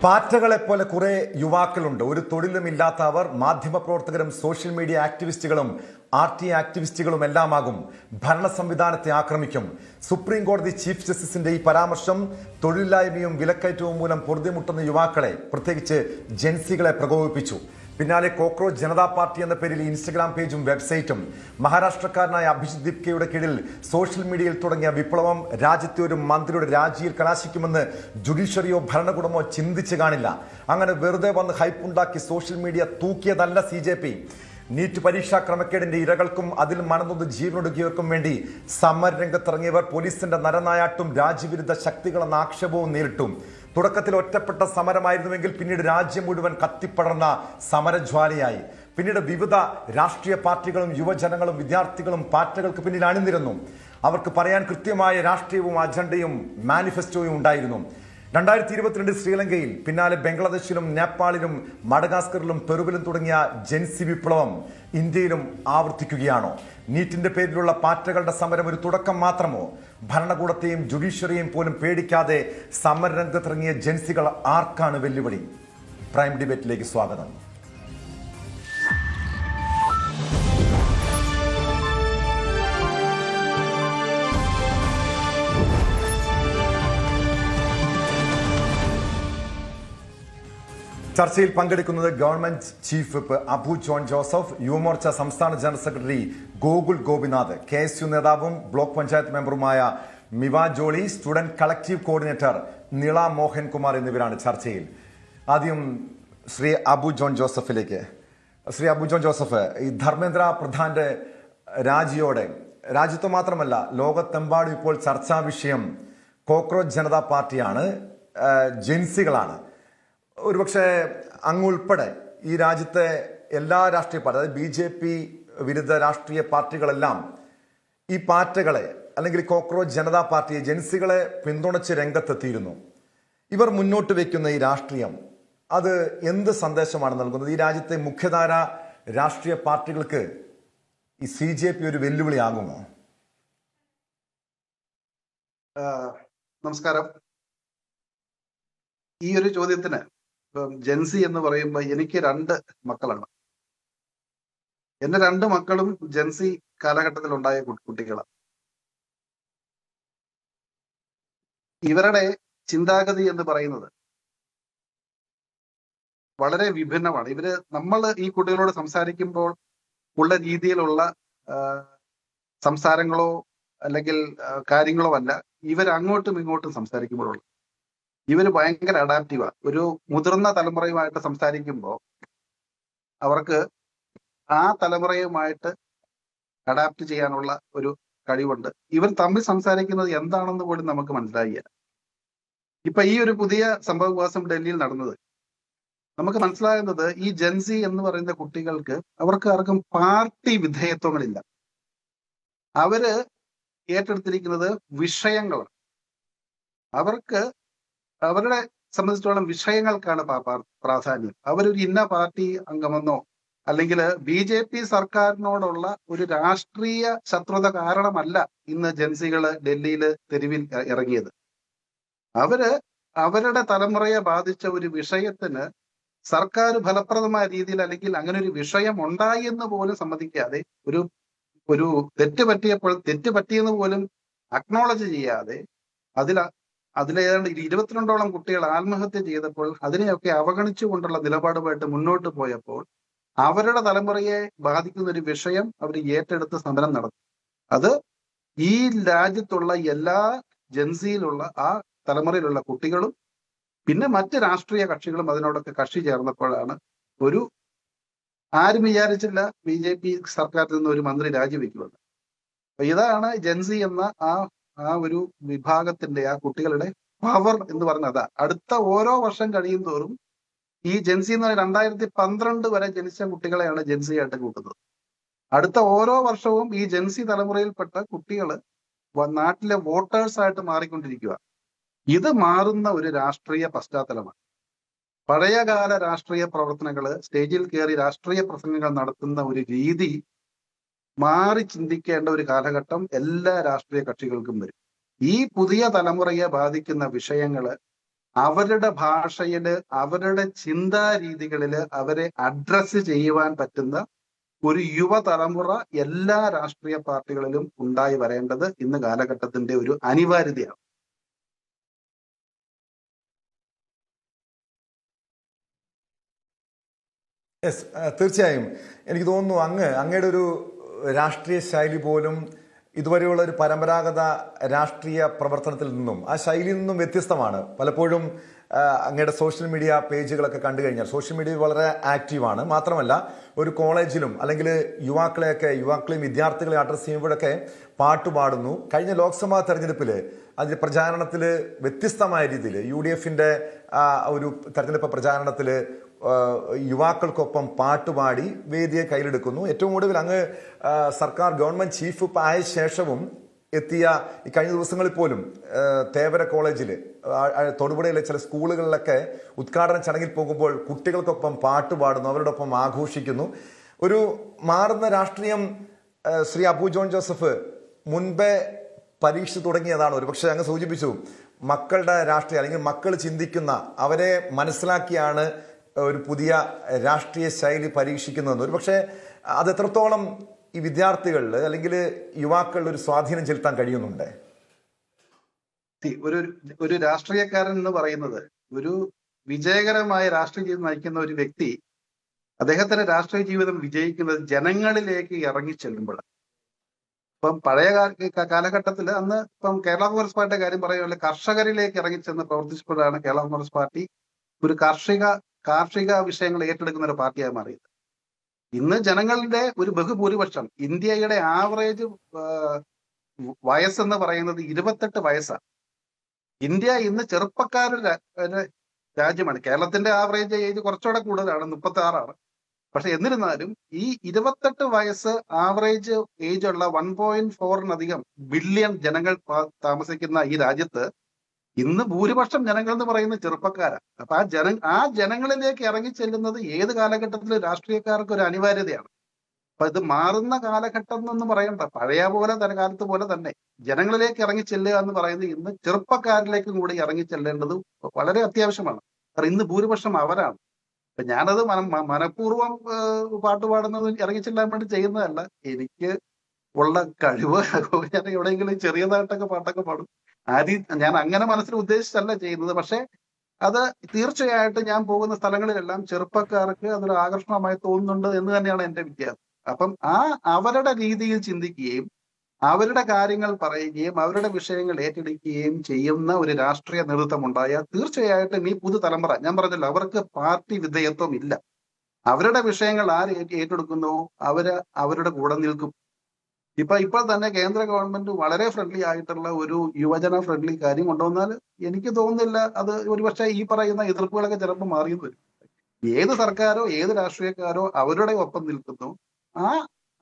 പാറ്റകളെ പോലെ കുറെ യുവാക്കളുണ്ട്. ഒരു തൊഴിലുമില്ലാത്ത അവർ മാധ്യമപ്രവർത്തകരും സോഷ്യൽ മീഡിയ ആക്ടിവിസ്റ്റുകളും RT ആക്ടിവിസ്റ്റുകളും എല്ലാമാകും. ഭരണ സംവിധാനത്തെ ആക്രമിക്കും. സുപ്രീം കോടതി ചീഫ് ജസ്റ്റിസിന്റെ ഈ പരാമർശം തൊഴിലില്ലായ്മയും വിലക്കയറ്റവും മൂലം പൊറുതിമുട്ടുന്ന യുവാക്കളെ, പ്രത്യേകിച്ച് ജെൻസികളെ പ്രകോപിപ്പിച്ചു. പിന്നാലെ കോക്രോച്ച് ജനതാ പാർട്ടി എന്ന പേരിൽ ഇൻസ്റ്റഗ്രാം പേജും വെബ്സൈറ്റും, മഹാരാഷ്ട്രക്കാരനായ അഭിജിത് ദിപ്കയുടെ കീഴിൽ സോഷ്യൽ മീഡിയയിൽ തുടങ്ങിയ വിപ്ലവം രാജ്യത്തെ ഒരു മന്ത്രിയുടെ രാജിയിൽ കലാശിക്കുമെന്ന് ജുഡീഷ്യറിയോ ഭരണകൂടമോ ചിന്തിച്ചു കാണില്ല. അങ്ങനെ വെറുതെ വന്ന് ഹൈപ്പുണ്ടാക്കി സോഷ്യൽ മീഡിയ തൂക്കിയതല്ല CJP. നീറ്റ് പരീക്ഷാ ക്രമക്കേടിന്റെ ഇരകൾക്കും അതിൽ മണന്നൊന്ന് ജീവനൊടുക്കിയവർക്കും വേണ്ടി സമരരംഗത്തിറങ്ങിയവർ പോലീസിന്റെ നരനായാട്ടും രാജ്യവിരുദ്ധ ശക്തികളെന്ന ആക്ഷേപവും നേരിട്ടും. തുടക്കത്തിൽ ഒറ്റപ്പെട്ട സമരമായിരുന്നുവെങ്കിൽ പിന്നീട് രാജ്യം മുഴുവൻ കത്തിപ്പടർന്ന സമരജ്വാലയായി. പിന്നീട് വിവിധ രാഷ്ട്രീയ പാർട്ടികളും യുവജനങ്ങളും വിദ്യാർത്ഥികളും പാറ്റകൾക്ക് പിന്നിൽ അണിനിരന്നു. അവർക്ക് പറയാൻ കൃത്യമായ രാഷ്ട്രീയവും അജണ്ടയും മാനിഫെസ്റ്റോയും ഉണ്ടായിരുന്നു. 2022 ശ്രീലങ്കയിൽ, പിന്നാലെ ബംഗ്ലാദേശിലും നേപ്പാളിലും മഡഗാസ്കറിലും പെറുവിലും തുടങ്ങിയ ജെൻസി വിപ്ലവം ഇന്ത്യയിലും ആവർത്തിക്കുകയാണോ? നീറ്റിന്റെ പേരിലുള്ള പാറ്റകളുടെ സമരം ഒരു തുടക്കം മാത്രമോ? ഭരണകൂടത്തെയും ജുഡീഷ്യറിയെയും പോലും പേടിക്കാതെ സമരരംഗത്തിറങ്ങിയ ജെൻസികൾ ആർക്കാണ് വെല്ലുവിളി? പ്രൈം ഡിബേറ്റിലേക്ക് സ്വാഗതം. ചർച്ചയിൽ പങ്കെടുക്കുന്നത് government chief whip Abu John Joseph, Yuva Morcha സംസ്ഥാന general secretary Gokul Gopinath, KSU നേതാവും ബ്ലോക്ക് പഞ്ചായത്ത് മെമ്പറുമായ Miva Jolly, student collective coordinator Nila Mohankumar എന്നിവരാണ് ചർച്ചയിൽ. ആദ്യം ശ്രീ അബു ജോൺ ജോസഫിലേക്ക്. ശ്രീ അബു ജോൺ ജോസഫ്, ഈ ധർമ്മേന്ദ്ര പ്രധാന്റെ രാജിയോടെ രാജ്യത്ത് മാത്രമല്ല ലോകത്തെമ്പാടും ഇപ്പോൾ ചർച്ചാ വിഷയം കോക്രോച്ച് ജനതാ പാർട്ടിയാണ്, ജെൻസികളാണ്. ഒരുപക്ഷെ അങ്ങുൾപ്പെടെ ഈ രാജ്യത്തെ എല്ലാ രാഷ്ട്രീയ പാർട്ടി, അതായത് BJP വിരുദ്ധ രാഷ്ട്രീയ പാർട്ടികളെല്ലാം ഈ പാറ്റകളെ അല്ലെങ്കിൽ കോക്രോച്ച് ജനതാ പാർട്ടിയെ, ജെൻസികളെ പിന്തുണച്ച് രംഗത്തെത്തിയിരുന്നു. ഇവർ മുന്നോട്ട് വയ്ക്കുന്ന ഈ രാഷ്ട്രീയം അത് എന്ത് സന്ദേശമാണ് നൽകുന്നത്? ഈ രാജ്യത്തെ മുഖ്യധാര രാഷ്ട്രീയ പാർട്ടികൾക്ക് ഈ CJP ഒരു വെല്ലുവിളിയാകുമോ? നമസ്കാരം. ഈ ഒരു ചോദ്യത്തിന് ജെൻസി എന്ന് പറയുമ്പോൾ എനിക്ക് 2 മക്കളാണ്. എന്റെ 2 മക്കളും ജെൻസി കാലഘട്ടത്തിൽ ഉണ്ടായ കുട്ടികളാണ്. ഇവരുടെ ചിന്താഗതി എന്ന് പറയുന്നത് വളരെ വിഭിന്നമാണ്. നമ്മൾ ഈ കുട്ടികളോട് സംസാരിക്കുമ്പോൾ ഉള്ള രീതിയിലുള്ള സംസാരങ്ങളോ അല്ലെങ്കിൽ കാര്യങ്ങളോ അല്ല ഇവർ അങ്ങോട്ടും ഇങ്ങോട്ടും സംസാരിക്കുമ്പോഴുള്ള. ഇവര് ഭയങ്കര അഡാപ്റ്റീവാ. ഒരു മുതിർന്ന തലമുറയുമായിട്ട് സംസാരിക്കുമ്പോൾ അവർക്ക് ആ തലമുറയുമായിട്ട് അഡാപ്റ്റ് ചെയ്യാനുള്ള ഒരു കഴിവുണ്ട്. ഇവർ തമ്മിൽ സംസാരിക്കുന്നത് എന്താണെന്ന് പോലും നമുക്ക് മനസ്സിലായില്ല. ഇപ്പൊ ഈ ഒരു പുതിയ സംഭവവികാസം ഡൽഹിയിൽ നടന്നത് നമുക്ക് മനസ്സിലാകുന്നത്, ഈ ജെൻസി എന്ന് പറയുന്ന കുട്ടികൾക്ക് അവർക്ക് ആർക്കും പാർട്ടി വിധേയത്വങ്ങളില്ല. അവര് ഏറ്റെടുത്തിരിക്കുന്നത് വിഷയങ്ങളാണ്. അവർക്ക് അവരുടെ സംബന്ധിച്ചിടത്തോളം വിഷയങ്ങൾക്കാണ് പ്രാധാന്യം. അവരൊരു ഇന്ന പാർട്ടി അംഗമെന്നോ അല്ലെങ്കിൽ BJP സർക്കാരിനോടുള്ള ഒരു രാഷ്ട്രീയ ശത്രുത കാരണമല്ല ഇന്ന് ജെൻസികള് ഡൽഹിയില് തെരുവിൽ ഇറങ്ങിയത്. അവരുടെ തലമുറയെ ബാധിച്ച ഒരു വിഷയത്തിന് സർക്കാർ ഫലപ്രദമായ രീതിയിൽ അല്ലെങ്കിൽ അങ്ങനെ ഒരു വിഷയം ഉണ്ടായി എന്ന് പോലും സമ്മതിക്കാതെ, ഒരു തെറ്റ് പറ്റിയപ്പോൾ തെറ്റ് പറ്റിയെന്ന് പോലും അക്നോളജ് ചെയ്യാതെ, അതിലേതാണ്ട് 22ഓളം കുട്ടികൾ ആത്മഹത്യ ചെയ്തപ്പോൾ അതിനെയൊക്കെ അവഗണിച്ചുകൊണ്ടുള്ള നിലപാടുമായിട്ട് മുന്നോട്ട് പോയപ്പോൾ അവരുടെ തലമുറയെ ബാധിക്കുന്ന ഒരു വിഷയം അവർ ഏറ്റെടുത്ത് സമരം നടത്തി. അത് ഈ രാജ്യത്തുള്ള എല്ലാ ജെൻസിയിലുള്ള ആ തലമുറയിലുള്ള കുട്ടികളും പിന്നെ മറ്റ് രാഷ്ട്രീയ കക്ഷികളും അതിനോടൊക്കെ കക്ഷി ചേർന്നപ്പോഴാണ് ആരും വിചാരിച്ചില്ല BJP സർക്കാരിൽ നിന്ന് ഒരു മന്ത്രി രാജിവെക്കുമെന്ന്. അപ്പൊ ഇതാണ് ജെൻസി എന്ന ആ ഒരു വിഭാഗത്തിന്റെ, ആ കുട്ടികളുടെ പവർ എന്ന് പറഞ്ഞത്. അടുത്ത ഓരോ വർഷം കഴിയും തോറും ഈ ജെൻസി എന്ന് പറയുന്നത് 2012 വരെ ജനിച്ച കുട്ടികളെയാണ് ജെൻസി ആയിട്ട് കൂട്ടുന്നത്. അടുത്ത ഓരോ വർഷവും ഈ ജെൻസി തലമുറയിൽപ്പെട്ട കുട്ടികൾ നാട്ടിലെ വോട്ടേഴ്സ് ആയിട്ട് മാറിക്കൊണ്ടിരിക്കുക. ഇത് മാറുന്ന ഒരു രാഷ്ട്രീയ പശ്ചാത്തലമാണ്. പഴയകാല രാഷ്ട്രീയ പ്രവർത്തനങ്ങള്, സ്റ്റേജിൽ കയറി രാഷ്ട്രീയ പ്രസംഗങ്ങൾ നടത്തുന്ന ഒരു രീതി മാറി ചിന്തിക്കേണ്ട ഒരു കാലഘട്ടം എല്ലാ രാഷ്ട്രീയ കക്ഷികൾക്കും വരും. ഈ പുതിയ തലമുറയെ ബാധിക്കുന്ന വിഷയങ്ങള് അവരുടെ ഭാഷയില്, അവരുടെ ചിന്താ രീതികളില് അവരെ അഡ്രസ്സ് ചെയ്യുവാൻ പറ്റുന്ന ഒരു യുവതലമുറ എല്ലാ രാഷ്ട്രീയ പാർട്ടികളിലും ഉണ്ടായി വരേണ്ടത് ഇന്ന് കാലഘട്ടത്തിന്റെ ഒരു അനിവാര്യതയാണ്. യെസ്, തീർച്ചയായും എനിക്ക് തോന്നുന്നു അങ്ങയുടെ ഒരു രാഷ്ട്രീയ ശൈലി പോലും ഇതുവരെയുള്ള ഒരു പരമ്പരാഗത രാഷ്ട്രീയ പ്രവർത്തനത്തിൽ നിന്നും ആ ശൈലിയിൽ നിന്നും വ്യത്യസ്തമാണ്. പലപ്പോഴും അങ്ങയുടെ സോഷ്യൽ മീഡിയ പേജുകളൊക്കെ കണ്ടു കഴിഞ്ഞാൽ സോഷ്യൽ മീഡിയ വളരെ ആക്റ്റീവാണ്. മാത്രമല്ല ഒരു കോളേജിലും അല്ലെങ്കിൽ യുവാക്കളെയും വിദ്യാർത്ഥികളെ അഡ്രസ്സ് ചെയ്യുമ്പോഴൊക്കെ പാട്ട് പാടുന്നു. കഴിഞ്ഞ ലോക്സഭാ തെരഞ്ഞെടുപ്പിൽ അതിന്റെ പ്രചാരണത്തിൽ വ്യത്യസ്തമായ രീതിയിൽ UDFന്റെ ഒരു തെരഞ്ഞെടുപ്പ് പ്രചാരണത്തിൽ യുവാക്കൾക്കൊപ്പം പാട്ടുപാടി വേദിയെ കയ്യിലെടുക്കുന്നു. ഏറ്റവും ഒടുവിൽ അങ്ങ് സർക്കാർ ഗവൺമെന്റ് ചീഫ് ആയ ശേഷവും എത്തിയ ഈ കഴിഞ്ഞ ദിവസങ്ങളിൽ പോലും തേവര കോളേജിൽ, തൊടുപുഴയിലെ ചില സ്കൂളുകളിലൊക്കെ ഉദ്ഘാടന ചടങ്ങിൽ പോകുമ്പോൾ കുട്ടികൾക്കൊപ്പം പാട്ട് പാടുന്നു, അവരോടൊപ്പം ആഘോഷിക്കുന്നു. ഒരു മാറുന്ന രാഷ്ട്രീയം ശ്രീ അബു ജോൺ ജോസഫ് മുൻപേ പരീക്ഷ തുടങ്ങിയതാണ്. ഒരു പക്ഷേ അങ്ങ് സൂചിപ്പിച്ചു മക്കളുടെ രാഷ്ട്രീയം അല്ലെങ്കിൽ മക്കൾ ചിന്തിക്കുന്ന, അവരെ മനസ്സിലാക്കിയാണ് ഒരു പുതിയ രാഷ്ട്രീയ ശൈലി പരീക്ഷിക്കുന്നതെന്ന്. ഒരു പക്ഷേ അത് എത്രത്തോളം ഈ വിദ്യാർത്ഥികളിൽ അല്ലെങ്കിൽ യുവാക്കളിൽ ഒരു സ്വാധീനം ചെലുത്താൻ കഴിയുന്നുണ്ട്? ഒരു രാഷ്ട്രീയക്കാരൻ എന്ന് പറയുന്നത്, ഒരു വിജയകരമായ രാഷ്ട്രീയ ജീവിതം നയിക്കുന്ന ഒരു വ്യക്തി, അദ്ദേഹത്തിന്റെ രാഷ്ട്രീയ ജീവിതം വിജയിക്കുന്നത് ജനങ്ങളിലേക്ക് ഇറങ്ങി ചെല്ലുമ്പോഴാണ്. ഇപ്പം പഴയ കാലഘട്ടത്തിൽ അന്ന് ഇപ്പം കേരള കോൺഗ്രസ് പാർട്ടിയുടെ കാര്യം പറയുകയാണെങ്കിൽ കർഷകരിലേക്ക് ഇറങ്ങിച്ചെന്ന് പ്രവർത്തിച്ചപ്പോഴാണ് കേരള കോൺഗ്രസ് പാർട്ടി ഒരു കാർഷിക വിഷയങ്ങൾ ഏറ്റെടുക്കുന്ന ഒരു പാർട്ടിയായി മാറിയത്. ഇന്ന് ജനങ്ങളുടെ ഒരു ബഹുഭൂരിപക്ഷം, ഇന്ത്യയുടെ ആവറേജ് വയസ്സെന്ന് പറയുന്നത് 28 വയസ്സാണ്. ഇന്ത്യ ഇന്ന് ചെറുപ്പക്കാരുടെ രാജ്യമാണ്. കേരളത്തിന്റെ ആവറേജ് ഏജ് കുറച്ചുകൂടെ കൂടുതലാണ്, 36ആണ്. പക്ഷെ എന്നിരുന്നാലും ഈ 28 വയസ്സ് ആവറേജ് ഏജ് ഉള്ള 1.4 ബില്യൺ ജനങ്ങൾ താമസിക്കുന്ന ഈ രാജ്യത്ത് ഇന്ന് ഭൂരിപക്ഷം ജനങ്ങൾ എന്ന് പറയുന്നത് ചെറുപ്പക്കാരാണ്. അപ്പൊ ആ ജനങ്ങളിലേക്ക് ഇറങ്ങി ചെല്ലുന്നത് ഏത് കാലഘട്ടത്തിലും രാഷ്ട്രീയക്കാർക്ക് ഒരു അനിവാര്യതയാണ്. അപ്പൊ ഇത് മാറുന്ന കാലഘട്ടം എന്ന് പറയണ്ട, പഴയ കാലത്ത് പോലെ തന്നെ ജനങ്ങളിലേക്ക് ഇറങ്ങി ചെല്ലുക എന്ന് പറയുന്നത് ഇന്ന് ചെറുപ്പക്കാരിലേക്കും കൂടി ഇറങ്ങി ചെല്ലേണ്ടത് വളരെ അത്യാവശ്യമാണ്. കാരണം ഇന്ന് ഭൂരിപക്ഷം അവരാണ്. അപ്പൊ ഞാനത് മനഃപൂർവ്വം പാട്ട് പാടുന്നത് ഇറങ്ങി ചെല്ലാൻ വേണ്ടി ചെയ്യുന്നതല്ല. എനിക്ക് ഉള്ള കഴിവ് ഞാൻ എവിടെയെങ്കിലും ചെറിയതായിട്ടൊക്കെ പാട്ടൊക്കെ പാടും. ഞാൻ അങ്ങനെ മനസ്സിൽ ഉദ്ദേശിച്ചല്ല ചെയ്യുന്നത്. പക്ഷെ അത് തീർച്ചയായിട്ടും ഞാൻ പോകുന്ന സ്ഥലങ്ങളിലെല്ലാം ചെറുപ്പക്കാർക്ക് അതൊരു ആകർഷണമായി തോന്നുന്നുണ്ട് എന്ന് തന്നെയാണ് എന്റെ വിദ്യാഭ്യാസം. അപ്പം അവരുടെ രീതിയിൽ ചിന്തിക്കുകയും അവരുടെ കാര്യങ്ങൾ പറയുകയും അവരുടെ വിഷയങ്ങൾ ഏറ്റെടുക്കുകയും ചെയ്യുന്ന ഒരു രാഷ്ട്രീയ നേതൃത്വം ഉണ്ടായാൽ തീർച്ചയായിട്ടും ഈ പുതുതലമുറ, ഞാൻ പറഞ്ഞല്ലോ, അവർക്ക് പാർട്ടി വിധേയത്വം ഇല്ല. അവരുടെ വിഷയങ്ങൾ ആര് ഏറ്റെടുക്കുന്നോ അവരുടെ കൂടെ നിൽക്കും. ഇപ്പോൾ തന്നെ കേന്ദ്ര ഗവൺമെന്റ് വളരെ ഫ്രണ്ട്ലി ആയിട്ടുള്ള ഒരു യുവജന ഫ്രണ്ട്ലി കാര്യം കൊണ്ടുവന്നാൽ എനിക്ക് തോന്നുന്നില്ല അത് ഒരുപക്ഷെ ഈ പറയുന്ന എതിർപ്പുകളൊക്കെ ചിലപ്പോൾ മാറിയെന്ന് വരും. ഏത് സർക്കാരോ ഏത് രാഷ്ട്രീയക്കാരോ അവരുടെ ഒപ്പം നിൽക്കുന്നു,